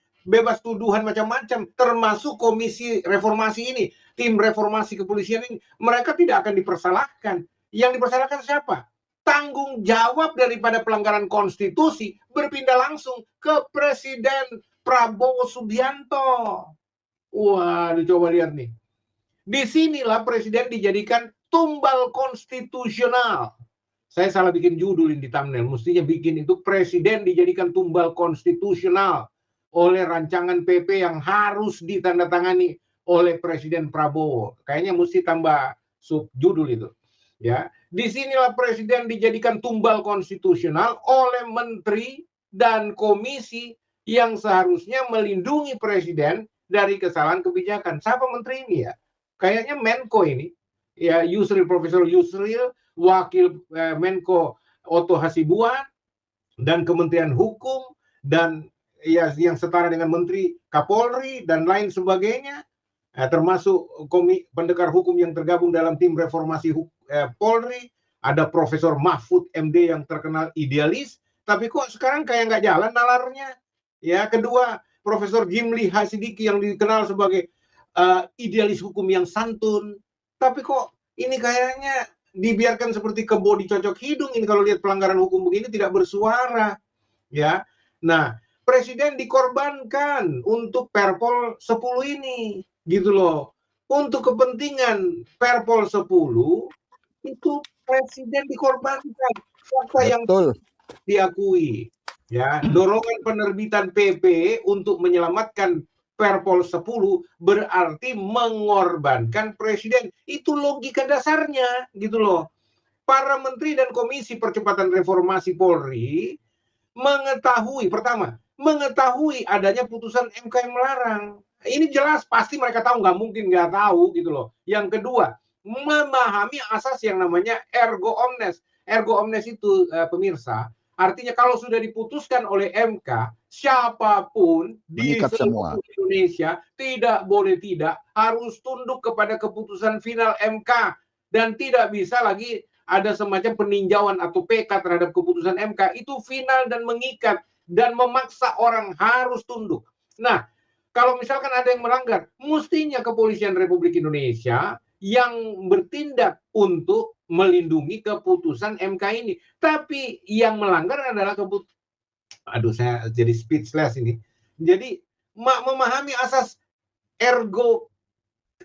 Speaker 3: tuduhan macam-macam, termasuk Komisi Reformasi ini, tim reformasi kepolisian ini, mereka tidak akan dipersalahkan. Yang dipersalahkan siapa? Tanggung jawab daripada pelanggaran konstitusi berpindah langsung ke Presiden Prabowo Subianto. Wah, coba lihat nih. Disinilah presiden dijadikan tumbal konstitusional. Saya salah bikin judul ini di thumbnail. Mestinya bikin itu presiden dijadikan tumbal konstitusional oleh rancangan PP yang harus ditandatangani oleh Presiden Prabowo. Kayaknya mesti tambah subjudul itu. Ya, disinilah presiden dijadikan tumbal konstitusional oleh menteri dan komisi yang seharusnya melindungi presiden dari kesalahan kebijakan. Siapa menteri ini ya? Kayaknya Menko ini, ya, Profesor Yusril, Wakil Menko Otto Hasibuan, dan Kementerian Hukum, dan ya yang setara dengan Menteri Kapolri dan lain sebagainya, termasuk pendekar hukum yang tergabung dalam tim reformasi Polri. Ada Profesor Mahfud MD yang terkenal idealis, tapi kok sekarang kayak nggak jalan nalarnya. Ya, kedua Profesor Jimli Hasidiki yang dikenal sebagai idealis hukum yang santun, tapi kok ini kayaknya dibiarkan seperti kebo dicocok hidung ini. Kalau lihat pelanggaran hukum begini tidak bersuara, ya. Nah, presiden dikorbankan untuk Perpol 10 ini, gitu loh. Untuk kepentingan Perpol 10 itu presiden dikorbankan. Fakta yang diakui, ya. Dorongan penerbitan PP untuk menyelamatkan Perpol 10 berarti mengorbankan presiden. Itu logika dasarnya, gitu loh. Para menteri dan komisi percepatan reformasi Polri mengetahui, pertama, mengetahui adanya putusan MK yang melarang. Ini jelas, pasti mereka tahu, nggak mungkin nggak tahu, gitu loh. Yang kedua, memahami asas yang namanya ergo omnes. Ergo omnes itu, pemirsa, artinya kalau sudah diputuskan oleh MK, siapapun di seluruh Indonesia tidak boleh tidak harus tunduk kepada keputusan final MK, dan tidak bisa lagi ada semacam peninjauan atau PK terhadap keputusan MK. Itu final dan mengikat dan memaksa orang harus tunduk. Nah, kalau misalkan ada yang melanggar, mestinya Kepolisian Republik Indonesia yang bertindak untuk melindungi keputusan MK ini. Tapi yang melanggar adalah saya jadi speechless ini. Jadi memahami asas ergo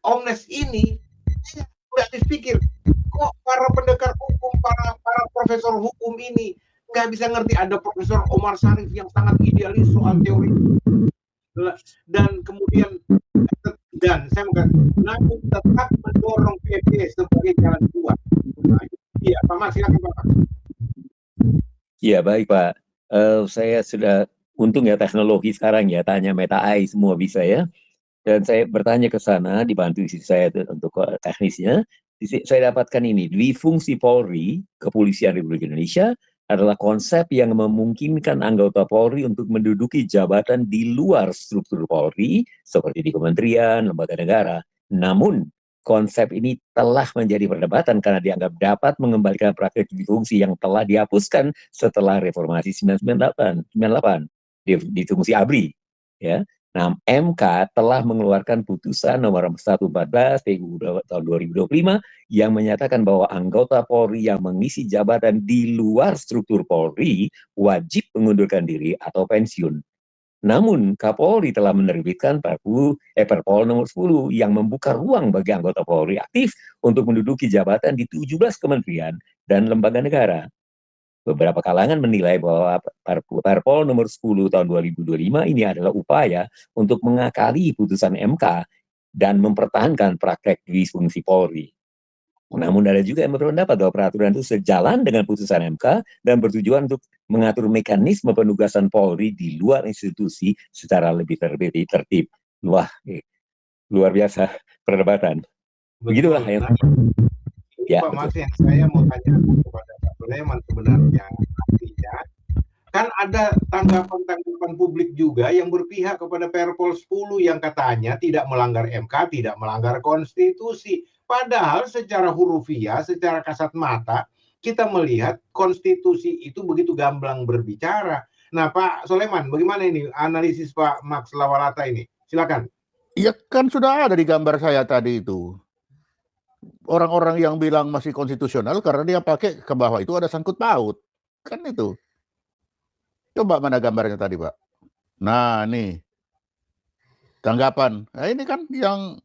Speaker 3: omnes ini, saya udah habis pikir, kok para pendekar hukum, para profesor hukum ini nggak bisa ngerti. Ada Profesor Omar Syarif yang sangat idealis soal teori, dan kemudian saya namun tetap mendorong PP sebagai jalan keluar. Iya, Pak Mas, silakan Pak.
Speaker 2: Iya, baik Pak. Saya sudah, untung ya teknologi sekarang ya, tanya Meta AI semua bisa ya. Dan saya bertanya ke sana, dibantu istri saya untuk teknisnya. Saya dapatkan ini, dwi-fungsi Polri, Kepolisian Republik Indonesia, adalah konsep yang memungkinkan anggota Polri untuk menduduki jabatan di luar struktur Polri, seperti di kementerian, lembaga negara. Namun, konsep ini telah menjadi perdebatan karena dianggap dapat mengembalikan praktik dwi-fungsi yang telah dihapuskan setelah reformasi 1998 di fungsi ABRI. Ya. Nah, MK telah mengeluarkan putusan nomor 114 tahun 2025 yang menyatakan bahwa anggota Polri yang mengisi jabatan di luar struktur Polri wajib mengundurkan diri atau pensiun. Namun, Kapolri telah menerbitkan Perpol nomor 10 yang membuka ruang bagi anggota Polri aktif untuk menduduki jabatan di 17 kementerian dan lembaga negara. Beberapa kalangan menilai bahwa Perpol nomor 10 tahun 2025 ini adalah upaya untuk mengakali putusan MK dan mempertahankan praktek dwi-fungsi Polri. Namun ada juga yang berpendapat bahwa peraturan itu sejalan dengan putusan MK dan bertujuan untuk mengatur mekanisme penugasan Polri di luar institusi secara lebih tertib. Wah, luar biasa perdebatan. Begitulah yang
Speaker 3: ya, Pak Mas, yang saya mau tanya kepada Pak Sulaiman sebenarnya, artinya kan ada tanggapan publik juga yang berpihak kepada Perpol 10 yang katanya tidak melanggar MK, tidak melanggar konstitusi. Padahal secara hurufiah, secara kasat mata, kita melihat konstitusi itu begitu gamblang berbicara. Nah, Pak Sulaiman, bagaimana ini analisis Pak Max Lawalata ini? Silakan.
Speaker 4: Ya kan sudah ada di gambar saya tadi itu. Orang-orang yang bilang masih konstitusional karena dia pakai ke bawah itu ada sangkut paut. Kan itu. Coba mana gambarnya tadi, Pak? Nah, nih. Tanggapan. Nah, ini kan yang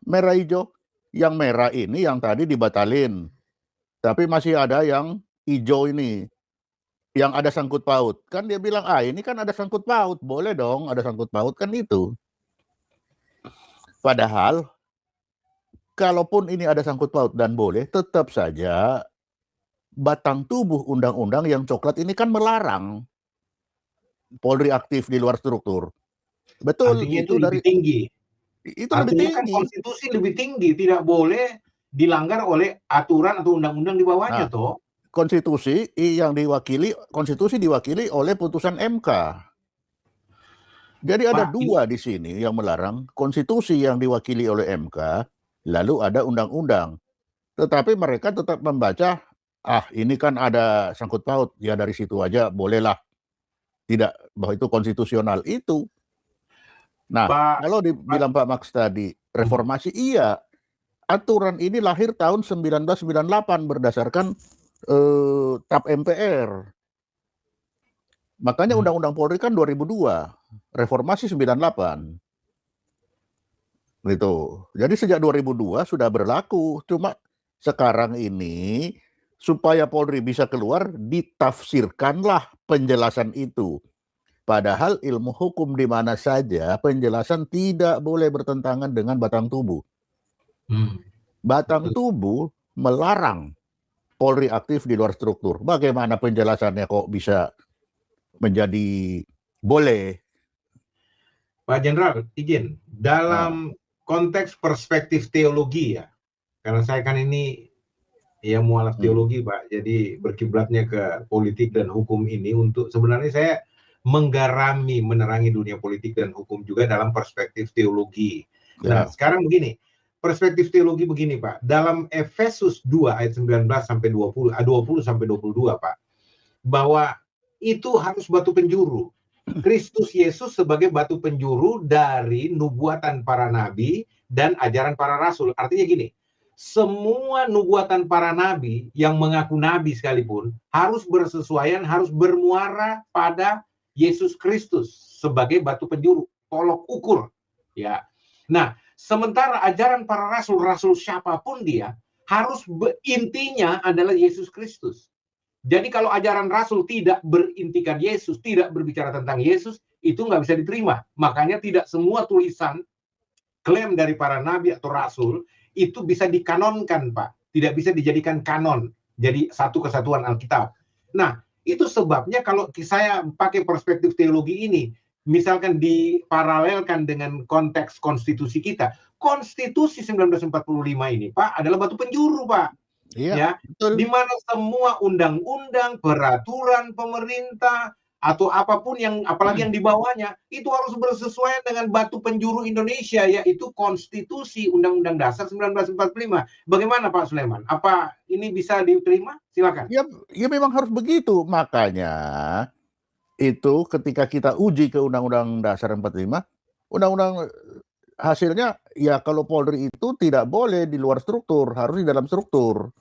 Speaker 4: merah hijau. Yang merah ini yang tadi dibatalin. Tapi masih ada yang hijau ini. Yang ada sangkut paut. Kan dia bilang, ini kan ada sangkut paut. Boleh dong ada sangkut paut, kan itu. Padahal kalaupun ini ada sangkut paut dan boleh, tetap saja batang tubuh undang-undang yang coklat ini kan melarang Polri aktif di luar struktur. Betul.
Speaker 3: Artinya itu lebih tinggi.
Speaker 4: Itu artinya lebih tinggi.
Speaker 3: Kan konstitusi lebih tinggi, tidak boleh dilanggar oleh aturan atau undang-undang di bawahnya, toh.
Speaker 4: Konstitusi diwakili oleh putusan MK. Jadi ada dua di sini yang melarang, konstitusi yang diwakili oleh MK, lalu ada undang-undang. Tetapi mereka tetap membaca, ini kan ada sangkut paut, ya dari situ aja bolehlah. Tidak, bahwa itu konstitusional itu. Nah, kalau dibilang Pak Max tadi, reformasi iya. Aturan ini lahir tahun 1998 berdasarkan TAP MPR. Makanya Undang-Undang Polri kan 2002, reformasi 98. Gitu. Jadi sejak 2002 sudah berlaku. Cuma sekarang ini supaya Polri bisa keluar, ditafsirkanlah penjelasan itu. Padahal ilmu hukum di mana saja penjelasan tidak boleh bertentangan dengan batang tubuh. Batang tubuh melarang Polri aktif di luar struktur. Bagaimana penjelasannya kok bisa menjadi boleh?
Speaker 3: Pak Jenderal, izin. Dalam konteks perspektif teologi ya, karena saya kan ini ya mualaf teologi Pak, jadi berkiblatnya ke politik dan hukum ini untuk sebenarnya saya menerangi dunia politik dan hukum juga dalam perspektif teologi. Nah, sekarang begini, perspektif teologi begini Pak, dalam Efesus 2 ayat 19 sampai 20 sampai 22 Pak, bahwa itu harus batu penjuru. Kristus Yesus sebagai batu penjuru dari nubuatan para nabi dan ajaran para rasul. Artinya gini, semua nubuatan para nabi yang mengaku nabi sekalipun harus bersesuaian, harus bermuara pada Yesus Kristus sebagai batu penjuru, tolok ukur. Ya. Nah, sementara ajaran para rasul siapapun dia, harus intinya adalah Yesus Kristus. Jadi kalau ajaran rasul tidak berintikan Yesus, tidak berbicara tentang Yesus, itu nggak bisa diterima. Makanya tidak semua tulisan klaim dari para nabi atau rasul itu bisa dikanonkan, Pak. Tidak bisa dijadikan kanon. Jadi satu kesatuan Alkitab. Nah, itu sebabnya kalau saya pakai perspektif teologi ini, misalkan diparalelkan dengan konteks konstitusi kita, konstitusi 1945 ini, Pak, adalah batu penjuru, Pak.
Speaker 4: Iya,
Speaker 3: Ya,
Speaker 4: betul.
Speaker 3: di mana semua undang-undang, peraturan pemerintah, atau apapun yang, apalagi yang di bawahnya, itu harus bersesuaian dengan batu penjuru Indonesia, yaitu Konstitusi Undang-Undang Dasar 1945. Bagaimana Pak Sulaiman? Apa ini bisa diterima? Silakan.
Speaker 4: Ya memang harus begitu. Makanya itu ketika kita uji ke Undang-Undang Dasar 45, Undang-Undang hasilnya ya kalau Polri itu tidak boleh di luar struktur, harus di dalam struktur.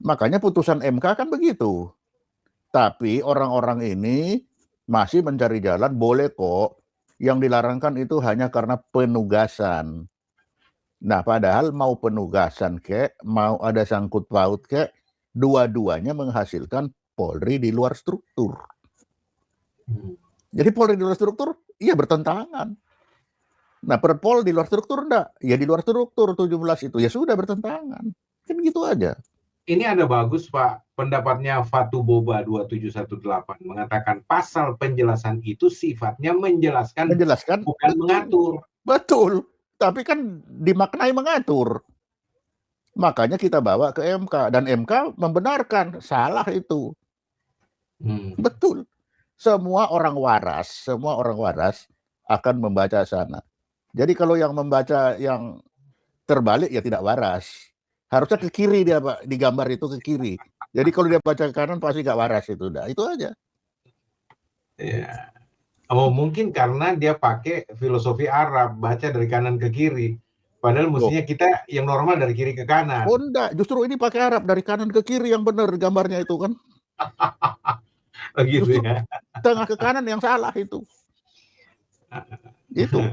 Speaker 4: Makanya putusan MK kan begitu. Tapi orang-orang ini masih mencari jalan, boleh kok. Yang dilarangkan itu hanya karena penugasan. Nah, padahal mau penugasan kek, mau ada sangkut paut kek, dua-duanya menghasilkan Polri di luar struktur. Jadi Polri di luar struktur, iya bertentangan. Nah, Perpol di luar struktur enggak? Ya di luar struktur 17 itu, ya sudah bertentangan. Kan gitu aja.
Speaker 3: Ini ada bagus Pak, pendapatnya Fatu Boba 2718 mengatakan pasal penjelasan itu sifatnya menjelaskan bukan
Speaker 4: betul,
Speaker 3: mengatur.
Speaker 4: Betul, tapi kan dimaknai mengatur. Makanya kita bawa ke MK dan MK membenarkan salah itu. Betul. Semua orang waras akan membaca sana. Jadi kalau yang membaca yang terbalik ya tidak waras. Harusnya ke kiri dia Pak, di gambar itu ke kiri. Jadi kalau dia baca ke kanan pasti gak waras itu. Udah, itu aja.
Speaker 3: Ya. Oh, mungkin karena dia pakai filosofi Arab, baca dari kanan ke kiri. Padahal mestinya kita yang normal dari kiri ke kanan.
Speaker 4: Oh enggak, justru ini pakai Arab dari kanan ke kiri yang benar gambarnya itu kan.
Speaker 3: Begitu ya.
Speaker 4: Tengah ke kanan yang salah itu. Itu.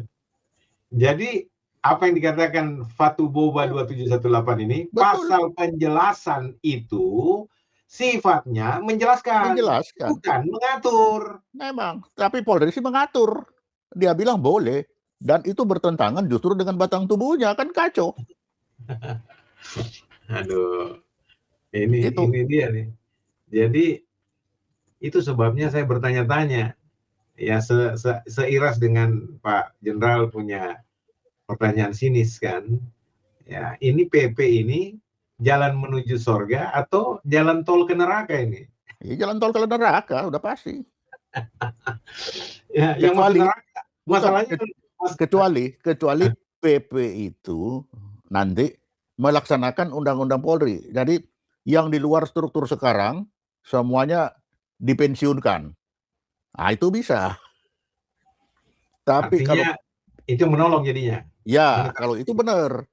Speaker 3: Jadi apa yang dikatakan Fatu Boba 2718 ini,
Speaker 4: betul.
Speaker 3: Pasal penjelasan itu sifatnya menjelaskan, bukan mengatur.
Speaker 4: Memang, tapi Polri sih mengatur. Dia bilang boleh, dan itu bertentangan justru dengan batang tubuhnya, kan kacau.
Speaker 3: Aduh, ini dia nih. Jadi itu sebabnya saya bertanya-tanya, ya seiras dengan Pak Jenderal punya pertanyaan sinis kan, ya ini PP ini jalan menuju surga atau jalan tol ke neraka ini?
Speaker 4: Ya, jalan tol ke neraka, udah pasti.
Speaker 3: Ya, yang masuk neraka, masalahnya
Speaker 4: kecuali PP itu nanti melaksanakan undang-undang Polri. Jadi yang di luar struktur sekarang semuanya dipensiunkan. Nah, itu bisa. Tapi
Speaker 3: artinya kalau itu menolong jadinya.
Speaker 4: Ya, kalau itu benar.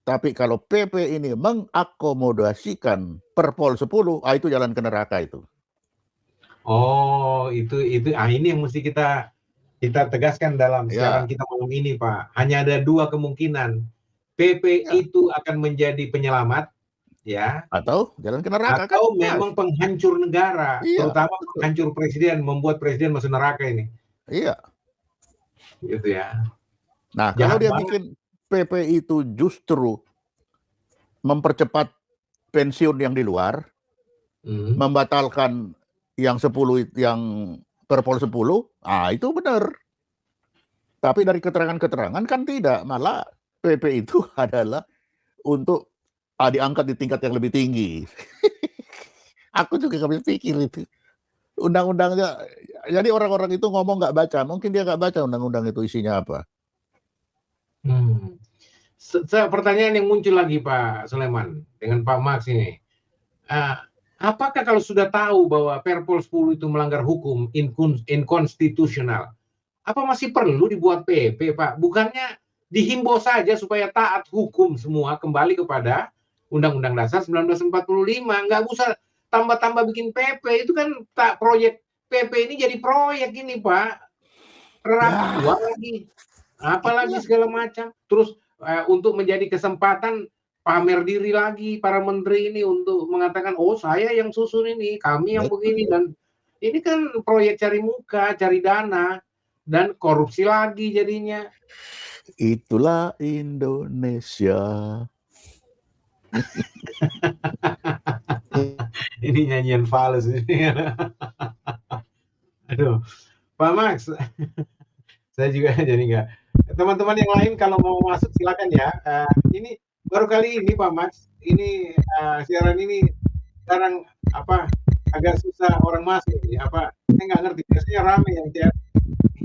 Speaker 4: Tapi kalau PP ini mengakomodasikan Perpol 10, itu jalan ke neraka itu.
Speaker 3: Oh, itu ini yang mesti kita tegaskan dalam siaran kita malam ini, Pak. Hanya ada dua kemungkinan. PP itu akan menjadi penyelamat, ya.
Speaker 4: Atau jalan ke neraka.
Speaker 3: Atau memang penghancur negara, terutama penghancur presiden, membuat presiden masuk neraka ini.
Speaker 4: Iya.
Speaker 3: Gitu ya.
Speaker 4: Nah, kalau dia bikin PP itu justru mempercepat pensiun yang di luar, membatalkan yang 10, yang Perpol 10, itu benar. Tapi dari keterangan-keterangan kan tidak, malah PP itu adalah untuk diangkat di tingkat yang lebih tinggi. Aku juga nggak bisa pikir itu. Undang-undangnya, jadi orang-orang itu ngomong nggak baca, mungkin dia nggak baca undang-undang itu isinya apa.
Speaker 3: Pertanyaan yang muncul lagi Pak Sulaiman dengan Pak Max ini, apakah kalau sudah tahu bahwa Perpol 10 itu melanggar hukum, inkonstitusional, apa masih perlu dibuat PP Pak? Bukannya dihimbau saja supaya taat hukum semua, kembali kepada Undang-Undang Dasar 1945. Nggak usah tambah-tambah bikin PP. Itu kan tak proyek PP ini jadi proyek ini, Pak. Tua lagi. Apalagi segala macam. Terus untuk menjadi kesempatan pamer diri lagi para menteri ini untuk mengatakan, oh saya yang susun ini, kami yang begini. Dan ini kan proyek cari muka, cari dana, dan korupsi lagi jadinya.
Speaker 4: Itulah Indonesia.
Speaker 3: Ini nyanyian fals ini. Aduh, Pak Max, saya juga jadi nggak. Teman-teman yang lain kalau mau masuk silakan ya. Ini baru kali ini Pak Max, ini siaran ini sekarang agak susah orang masuk. Saya nggak ngerti. Biasanya ramai yang share.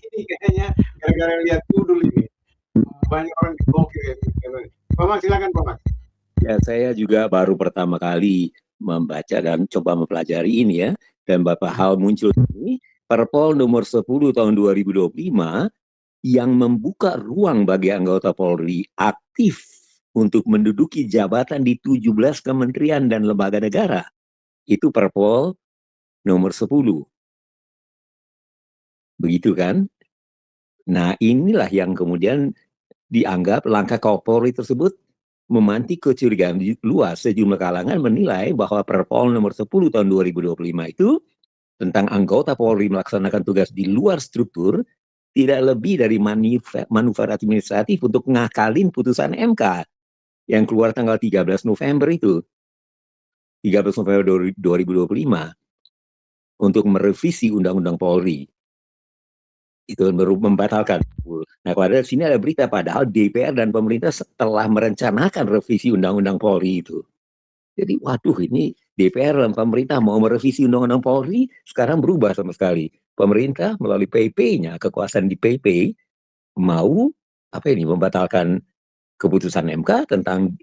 Speaker 3: Ini kayaknya gara-gara lihat judul ini banyak orang diblokir. Pak Max, silakan Pak Max.
Speaker 2: Ya, saya juga baru pertama kali membaca dan coba mempelajari ini ya. Dan beberapa hal muncul ini. Perpol nomor 10 tahun 2025 yang membuka ruang bagi anggota Polri aktif untuk menduduki jabatan di 17 kementerian dan lembaga negara. Itu Perpol nomor 10. Begitu kan? Nah, inilah yang kemudian dianggap langkah Kapolri tersebut memantik kecurigaan luas. Sejumlah kalangan menilai bahwa Perpol nomor 10 tahun 2025 itu tentang anggota Polri melaksanakan tugas di luar struktur tidak lebih dari manuver administratif untuk ngakalin putusan MK yang keluar tanggal 13 November itu. 13 November 2025 untuk merevisi Undang-Undang Polri. Itu baru membatalkan. Nah, pada sini ada berita padahal DPR dan pemerintah telah merencanakan revisi Undang-Undang Polri itu. Jadi, waduh, ini DPR dan pemerintah mau merevisi Undang-Undang Polri, sekarang berubah sama sekali. Pemerintah melalui PP-nya, kekuasaan di PP, mau membatalkan keputusan MK tentang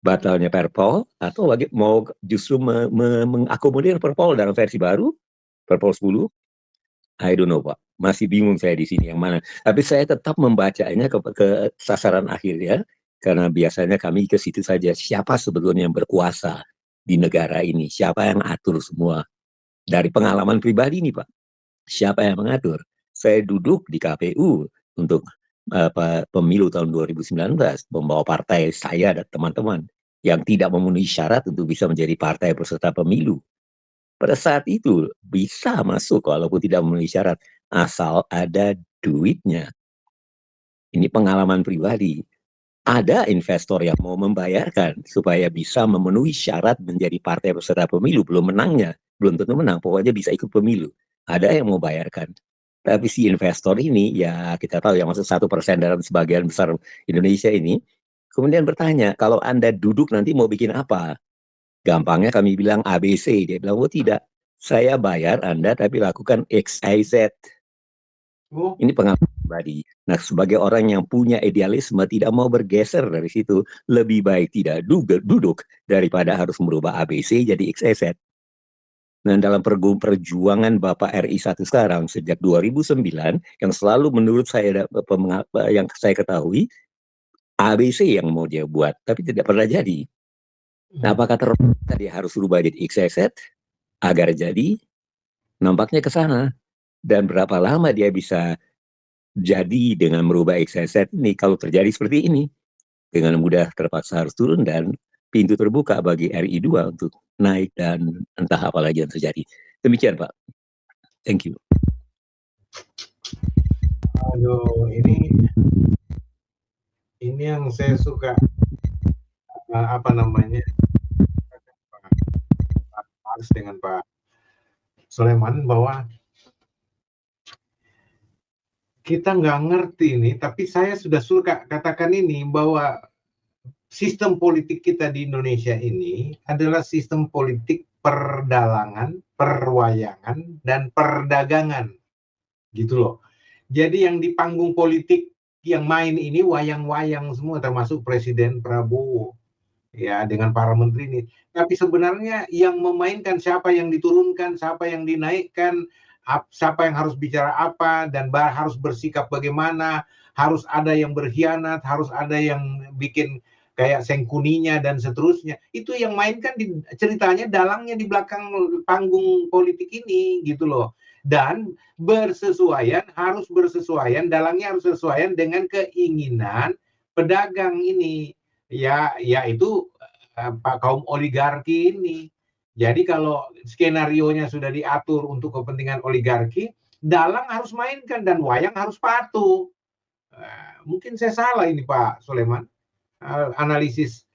Speaker 2: batalnya Perpol, atau mau justru mengakomodir Perpol dalam versi baru, Perpol 10. I don't know, Pak. Masih bingung saya di sini yang mana. Tapi saya tetap membacanya ke sasaran akhir ya. Karena biasanya kami ke situ saja. Siapa sebetulnya yang berkuasa di negara ini? Siapa yang atur semua? Dari pengalaman pribadi nih, Pak. Siapa yang mengatur? Saya duduk di KPU untuk pemilu tahun 2019. Membawa partai saya dan teman-teman yang tidak memenuhi syarat untuk bisa menjadi partai peserta pemilu. Pada saat itu bisa masuk walaupun tidak memenuhi syarat. Asal ada duitnya. Ini pengalaman pribadi. Ada investor yang mau membayarkan supaya bisa memenuhi syarat menjadi partai peserta pemilu. Belum menangnya, belum tentu menang, pokoknya bisa ikut pemilu. Ada yang mau bayarkan. Tapi si investor ini, ya kita tahu yang masuk 1% dalam sebagian besar Indonesia ini, kemudian bertanya, kalau Anda duduk nanti mau bikin apa? Gampangnya kami bilang ABC. Dia bilang, oh tidak, saya bayar Anda tapi lakukan XYZ. Ini pengalaman pribadi. Nah, sebagai orang yang punya idealisme tidak mau bergeser dari situ, lebih baik tidak duduk daripada harus merubah ABC jadi XYZ. Nah, dalam perjuangan Bapak RI 1 sekarang sejak 2009 yang selalu menurut saya yang saya ketahui ABC yang mau dia buat, tapi tidak pernah jadi. Nah, apakah tadi harus berubah jadi XYZ agar jadi? Nampaknya ke sana. Dan berapa lama dia bisa jadi dengan merubah XYZ ini kalau terjadi seperti ini? Dengan mudah terpaksa harus turun dan pintu terbuka bagi RI 2 untuk naik dan entah apa lagi yang terjadi. Demikian, Pak. Thank you.
Speaker 3: Aduh, ini yang saya suka dengan Pak Soleman bahwa kita nggak ngerti ini, tapi saya sudah suka katakan ini bahwa sistem politik kita di Indonesia ini adalah sistem politik perdalangan, perwayangan, dan perdagangan, gitu loh. Jadi yang di panggung politik yang main ini wayang-wayang semua, termasuk Presiden Prabowo, ya dengan para menteri ini. Tapi sebenarnya yang memainkan siapa yang diturunkan, siapa yang dinaikkan, siapa yang harus bicara apa dan harus bersikap bagaimana, harus ada yang berkhianat, harus ada yang bikin kayak Sengkuninya dan seterusnya. Itu yang mainkan ceritanya dalangnya di belakang panggung politik ini gitu loh. Dan harus bersesuaian, dalangnya harus sesuaian dengan keinginan pedagang ini. Ya, yaitu kaum oligarki ini. Jadi kalau skenarionya sudah diatur untuk kepentingan oligarki, dalang harus mainkan dan wayang harus patuh. Mungkin saya salah ini Pak Soleman, analisis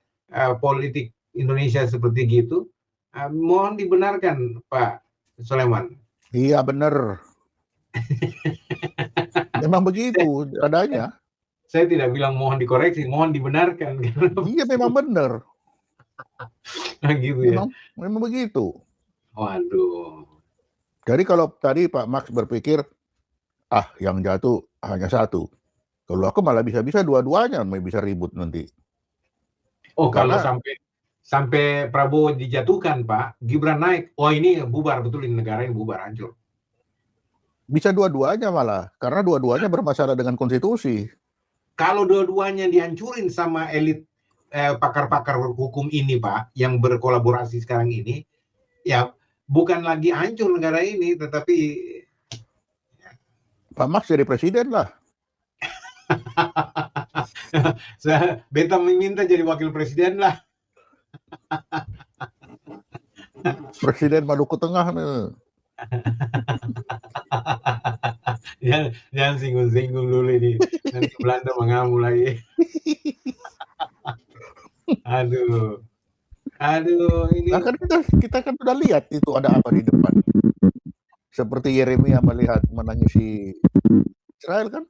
Speaker 3: politik Indonesia seperti gitu. Mohon dibenarkan Pak Soleman.
Speaker 4: Iya benar. Memang begitu adanya.
Speaker 3: Saya tidak bilang mohon dikoreksi, mohon dibenarkan.
Speaker 4: Iya memang benar.
Speaker 3: Gitu ya.
Speaker 4: Memang begitu.
Speaker 3: Waduh.
Speaker 4: Jadi kalau tadi Pak Max berpikir, yang jatuh hanya satu. Kalau aku malah bisa-bisa dua-duanya bisa ribut nanti.
Speaker 3: Oh, kalau sampai Prabowo dijatuhkan, Pak, Gibran naik. Oh, ini bubar betul, ini negara ini bubar, hancur.
Speaker 4: Bisa dua-duanya malah, karena dua-duanya bermasalah dengan konstitusi.
Speaker 3: Kalau dua-duanya dihancurin sama elit pakar-pakar hukum ini, Pak, yang berkolaborasi sekarang ini, ya bukan lagi hancur negara ini, tetapi
Speaker 4: Pak Max jadi presiden lah.
Speaker 3: Beta meminta jadi wakil presiden lah.
Speaker 4: Presiden Maluku Tengah.
Speaker 3: Jangan singgung-singgung dulu ini. Nanti Belanda mengamuk lagi. Aduh, ini.
Speaker 4: Nah, kan kita kan sudah lihat itu ada apa di depan. Seperti Yeremia melihat menangisi Israel kan?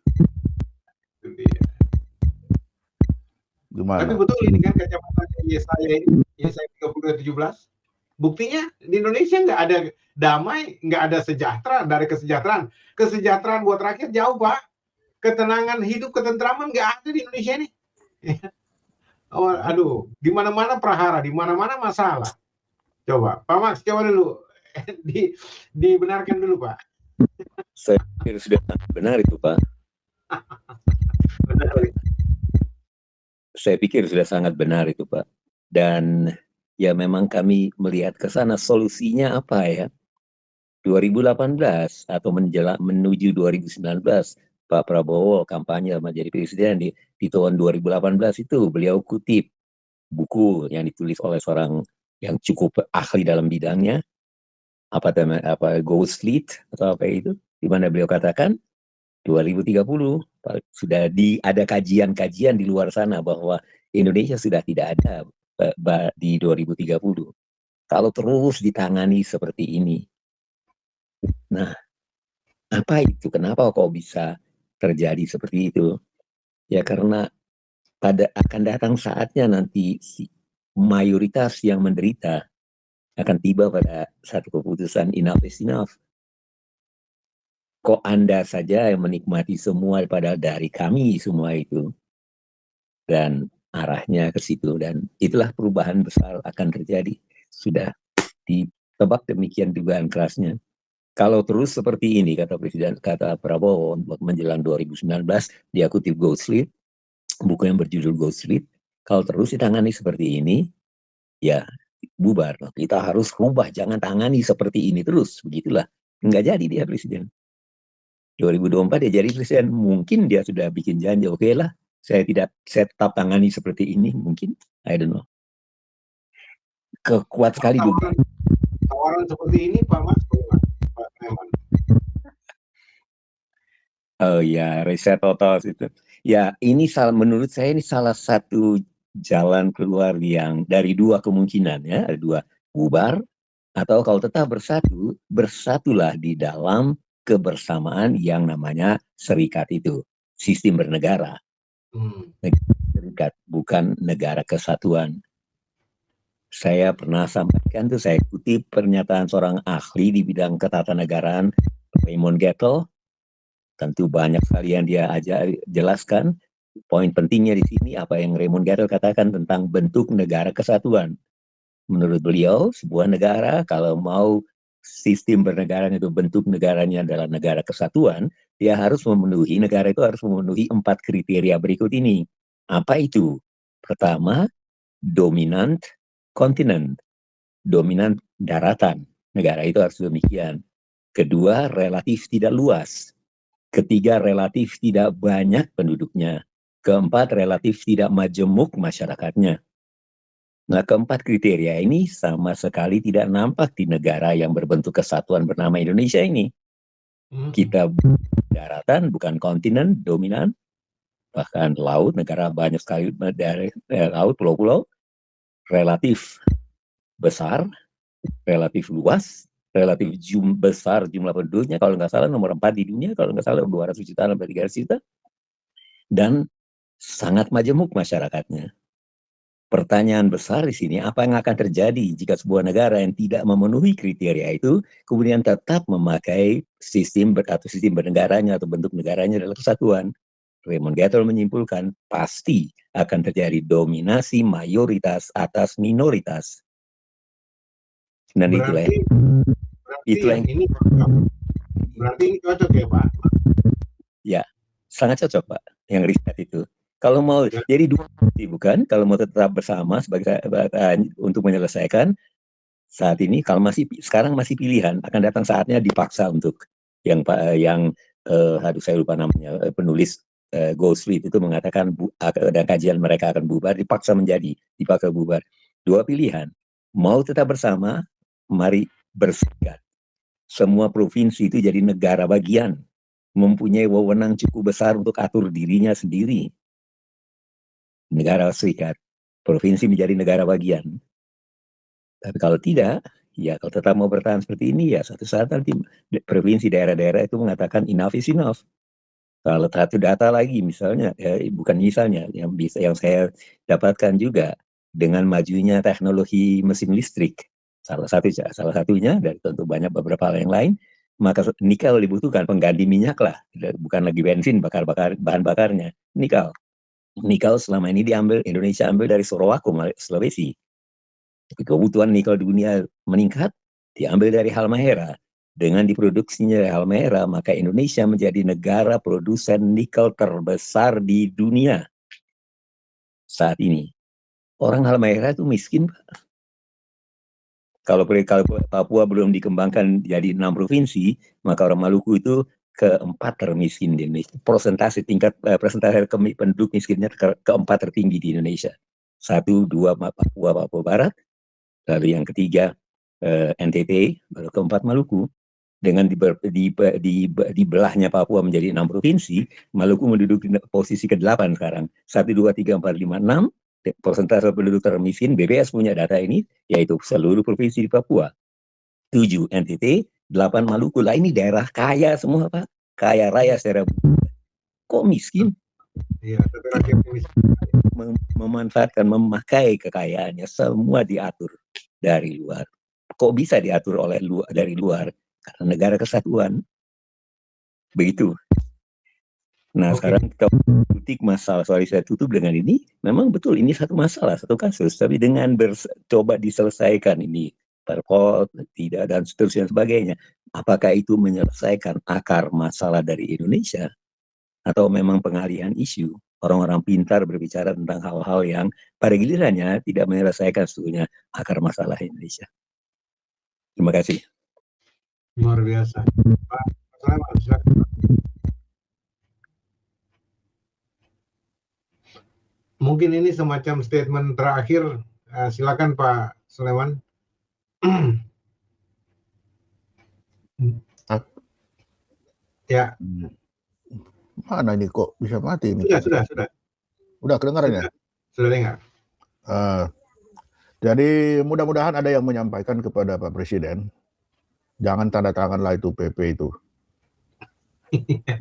Speaker 4: Gimana?
Speaker 3: Tapi betul ini kan kacamata Yesaya 32:17. Buktinya di Indonesia nggak ada damai, nggak ada sejahtera. Dari kesejahteraan buat rakyat jauh Pak. Ketenangan hidup, ketentraman nggak ada di Indonesia ini. Oh, aduh, di mana-mana prahara, di mana-mana masalah. Coba, Pak Max, coba dulu dibenarkan dulu, Pak.
Speaker 2: Saya pikir sudah benar itu, Pak.
Speaker 3: Benar.
Speaker 2: Saya pikir sudah sangat benar itu, Pak. Dan ya memang kami melihat ke sana solusinya apa ya? 2018 atau menuju 2019, Pak Prabowo kampanye menjadi presiden di tahun 2018 itu beliau kutip buku yang ditulis oleh seorang yang cukup ahli dalam bidangnya, apa Ghost Fleet atau apa itu, di mana beliau katakan 2030 sudah ada kajian-kajian di luar sana bahwa Indonesia sudah tidak ada di 2030 kalau terus ditangani seperti ini. Nah, apa itu? Kenapa kok bisa terjadi seperti itu? Ya karena akan datang saatnya nanti mayoritas yang menderita akan tiba pada satu keputusan enough is enough. Kok Anda saja yang menikmati semua padahal dari kami semua itu. Dan arahnya ke situ. Dan itulah perubahan besar akan terjadi. Sudah ditebak demikian dugaan kerasnya. Kalau terus seperti ini, kata Prabowo menjelang 2019, dia kutip Ghost Fleet, buku yang berjudul Ghost Fleet, kalau terus ditangani seperti ini, ya bubar. Kita harus rubah, jangan tangani seperti ini terus. Begitulah. Nggak jadi dia presiden. 2024 dia jadi presiden. Mungkin dia sudah bikin janji, oke lah, saya tetap tangani seperti ini, mungkin. I don't know. Kuat sekali
Speaker 3: tawaran seperti ini, Pak Mas.
Speaker 2: Oh ya, reset total itu. Ya, ini menurut saya ini salah satu jalan keluar yang dari dua kemungkinan ya, ada dua, bubar atau kalau tetap bersatulah di dalam kebersamaan yang namanya serikat itu, sistem bernegara. Serikat, bukan negara kesatuan. Saya pernah sampaikan tuh, saya kutip pernyataan seorang ahli di bidang ketatanegaraan, Raymond Gettel. Tentu banyak sekali yang dia jelaskan. Poin pentingnya di sini apa yang Raymond Gettel katakan tentang bentuk negara kesatuan. Menurut beliau, sebuah negara kalau mau sistem bernegara itu bentuk negaranya adalah negara kesatuan, negara itu harus memenuhi 4 kriteria berikut ini. Apa itu? Pertama, dominant continent, dominan daratan. Negara itu harus demikian. Kedua, relatif tidak luas. Ketiga, relatif tidak banyak penduduknya. Keempat, relatif tidak majemuk masyarakatnya. Nah, keempat kriteria ini sama sekali tidak nampak di negara yang berbentuk kesatuan bernama Indonesia ini. Kita daratan, bukan kontinen dominan, bahkan laut, negara banyak sekali dari laut, pulau-pulau, relatif besar, relatif luas, relatif besar jumlah penduduknya, kalau nggak salah nomor 4 di dunia, kalau nggak salah 200 juta sampai 300 juta, dan sangat majemuk masyarakatnya. Pertanyaan besar di sini, apa yang akan terjadi jika sebuah negara yang tidak memenuhi kriteria itu kemudian tetap memakai sistem bernegaranya atau bentuk negaranya adalah kesatuan? Raymond Gettel menyimpulkan pasti akan terjadi dominasi mayoritas atas minoritas. Dan
Speaker 3: Berarti ini cocok ya Pak?
Speaker 2: Ya, sangat cocok Pak yang riset itu. Kalau mau jadi dua, bukan? Kalau mau tetap bersama sebagai untuk menyelesaikan saat ini, kalau sekarang masih pilihan, akan datang saatnya dipaksa untuk yang saya lupa namanya, penulis Go Street itu mengatakan dan kajian mereka akan bubar, dipaksa bubar. Dua pilihan, mau tetap bersama, mari berserikat. Semua provinsi itu jadi negara bagian, mempunyai wewenang cukup besar untuk atur dirinya sendiri. Negara serikat, provinsi menjadi negara bagian. Tapi kalau tidak, ya kalau tetap mau bertahan seperti ini, ya suatu saat nanti provinsi daerah-daerah itu mengatakan enough is enough. Kalau satu data lagi misalnya, bukan misalnya, yang saya dapatkan juga dengan majunya teknologi mesin listrik, salah satunya, dan tentu banyak beberapa hal yang lain, maka nikel dibutuhkan pengganti minyak lah, bukan lagi bensin bahan bakarnya, nikel. Nikel selama ini Indonesia ambil dari Sorowako, Sulawesi. Kebutuhan nikel dunia meningkat, diambil dari Halmahera. Dengan diproduksinya Halmahera, maka Indonesia menjadi negara produsen nikel terbesar di dunia saat ini. Orang Halmahera itu miskin, Pak. Kalau Papua belum dikembangkan jadi 6 provinsi, maka orang Maluku itu keempat termiskin di Indonesia. Persentase penduduk miskinnya keempat tertinggi di Indonesia. 1, 2 Papua Barat, lalu yang ketiga NTT, baru keempat Maluku. Dengan dibelahnya Papua menjadi 6 provinsi, Maluku menduduki posisi ke-8 sekarang. 1, 2, 3, 4, 5, 6. Persentase penduduk termiskin, BPS punya data ini, yaitu seluruh provinsi di Papua. 7 NTT, 8 Maluku. Lah ini daerah kaya semua Pak. Kaya raya secara kok miskin?
Speaker 3: Iya, tapi rakyatnya miskin.
Speaker 2: Memanfaatkan, memakai kekayaannya, semua diatur dari luar. Kok bisa diatur dari luar? Karena negara kesatuan. Begitu. Nah, sekarang kita politik masalah, sorry saya tutup dengan ini, memang betul ini satu masalah, satu kasus, tapi dengan coba diselesaikan ini, perpol, tidak, dan seterusnya sebagainya. Apakah itu menyelesaikan akar masalah dari Indonesia? Atau memang pengalihan isu? Orang-orang pintar berbicara tentang hal-hal yang pada gilirannya tidak menyelesaikan sebetulnya akar masalah Indonesia. Terima kasih.
Speaker 3: Luar biasa. Pak Sulaiman, silakan. Mungkin ini semacam statement terakhir. Silakan Pak Sulaiman. Ya.
Speaker 4: Mana ini kok bisa mati ini?
Speaker 3: Sudah.
Speaker 4: Udah kedengaran ya?
Speaker 3: Sudah dengar.
Speaker 4: Jadi mudah-mudahan ada yang menyampaikan kepada Pak Presiden, jangan tanda tanganlah itu PP itu.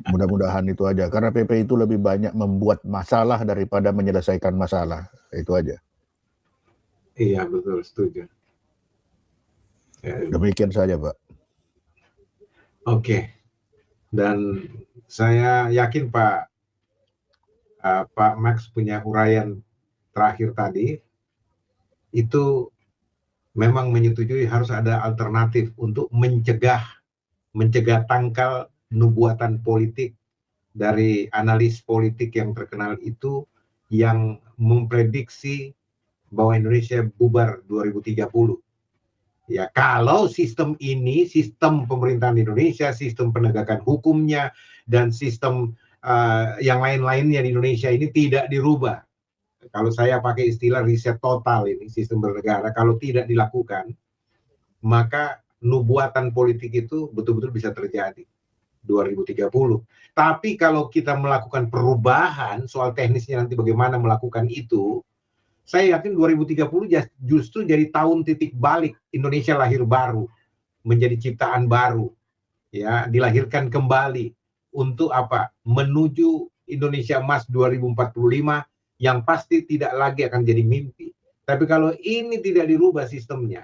Speaker 4: Mudah-mudahan itu aja, karena PP itu lebih banyak membuat masalah daripada menyelesaikan masalah. Itu aja.
Speaker 3: Iya, betul, setuju.
Speaker 4: Demikian saja, Pak.
Speaker 3: Oke. Dan saya yakin Pak Max punya uraian terakhir tadi, itu memang menyetujui harus ada alternatif untuk mencegah tangkal nubuatan politik dari analis politik yang terkenal itu yang memprediksi bahwa Indonesia bubar 2030. Ya, kalau sistem ini, sistem pemerintahan Indonesia, sistem penegakan hukumnya, dan sistem yang lain-lainnya di Indonesia ini tidak dirubah. Kalau saya pakai istilah riset total ini, sistem bernegara, kalau tidak dilakukan, maka nubuatan politik itu betul-betul bisa terjadi 2030. Tapi kalau kita melakukan perubahan, soal teknisnya nanti bagaimana melakukan itu, saya yakin 2030 justru jadi tahun titik balik Indonesia lahir baru, menjadi ciptaan baru, ya, dilahirkan kembali untuk apa? Menuju Indonesia Emas 2045 yang pasti tidak lagi akan jadi mimpi. Tapi kalau ini tidak dirubah sistemnya,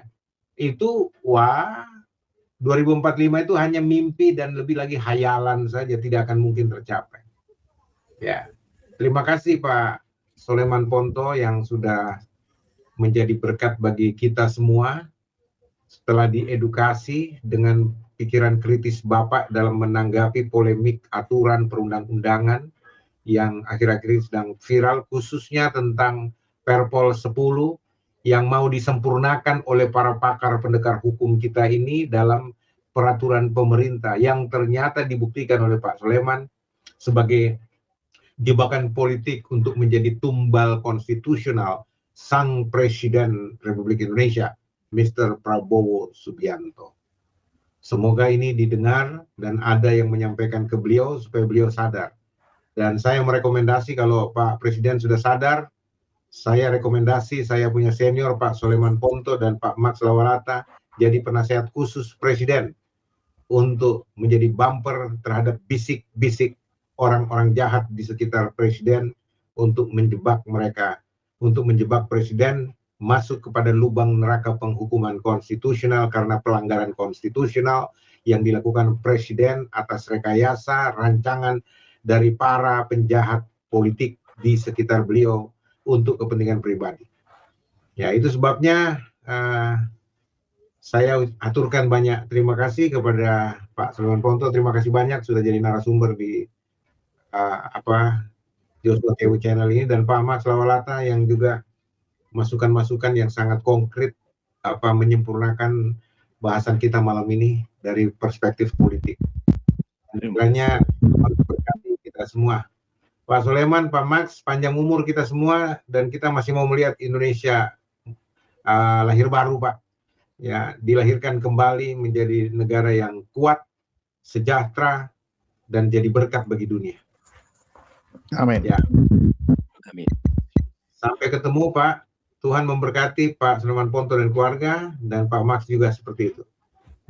Speaker 3: itu 2045 itu hanya mimpi dan lebih lagi hayalan saja, tidak akan mungkin tercapai. Ya, terima kasih Pak Soleman Ponto yang sudah menjadi berkat bagi kita semua setelah diedukasi dengan pikiran kritis Bapak dalam menanggapi polemik aturan perundang-undangan yang akhir-akhir ini sedang viral, khususnya tentang Perpol 10 yang mau disempurnakan oleh para pakar pendekar hukum kita ini dalam peraturan pemerintah yang ternyata dibuktikan oleh Pak Soleman sebagai jebakan politik untuk menjadi tumbal konstitusional sang Presiden Republik Indonesia, Mr. Prabowo Subianto. Semoga ini didengar dan ada yang menyampaikan ke beliau supaya beliau sadar. Dan saya merekomendasi kalau Pak Presiden sudah sadar, saya rekomendasi, saya punya senior Pak Soleman Ponto dan Pak Max Lawalata jadi penasehat khusus Presiden untuk menjadi bumper terhadap bisik-bisik orang-orang jahat di sekitar Presiden untuk menjebak mereka, untuk menjebak Presiden masuk kepada lubang neraka penghukuman konstitusional karena pelanggaran konstitusional yang dilakukan Presiden atas rekayasa rancangan dari para penjahat politik di sekitar beliau untuk kepentingan pribadi. Ya, itu sebabnya saya aturkan banyak terima kasih kepada Pak Soleman Ponto, terima kasih banyak sudah jadi narasumber di Joshua TV channel ini, dan Pak Max Lawalata yang juga masukan-masukan yang sangat konkret menyempurnakan bahasan kita malam ini dari perspektif politik. Sebenarnya berkati kita semua. Pak Soleman, Pak Max, panjang umur kita semua dan kita masih mau melihat Indonesia lahir baru, Pak. Ya, dilahirkan kembali menjadi negara yang kuat, sejahtera, dan jadi berkat bagi dunia.
Speaker 4: Amin.
Speaker 3: Ya.
Speaker 2: Amin.
Speaker 3: Sampai ketemu Pak. Tuhan memberkati Pak Soleman Ponto dan keluarga, dan Pak Max juga seperti itu.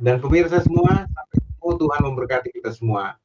Speaker 3: Dan pemirsa semua, sampai ketemu, Tuhan memberkati kita semua.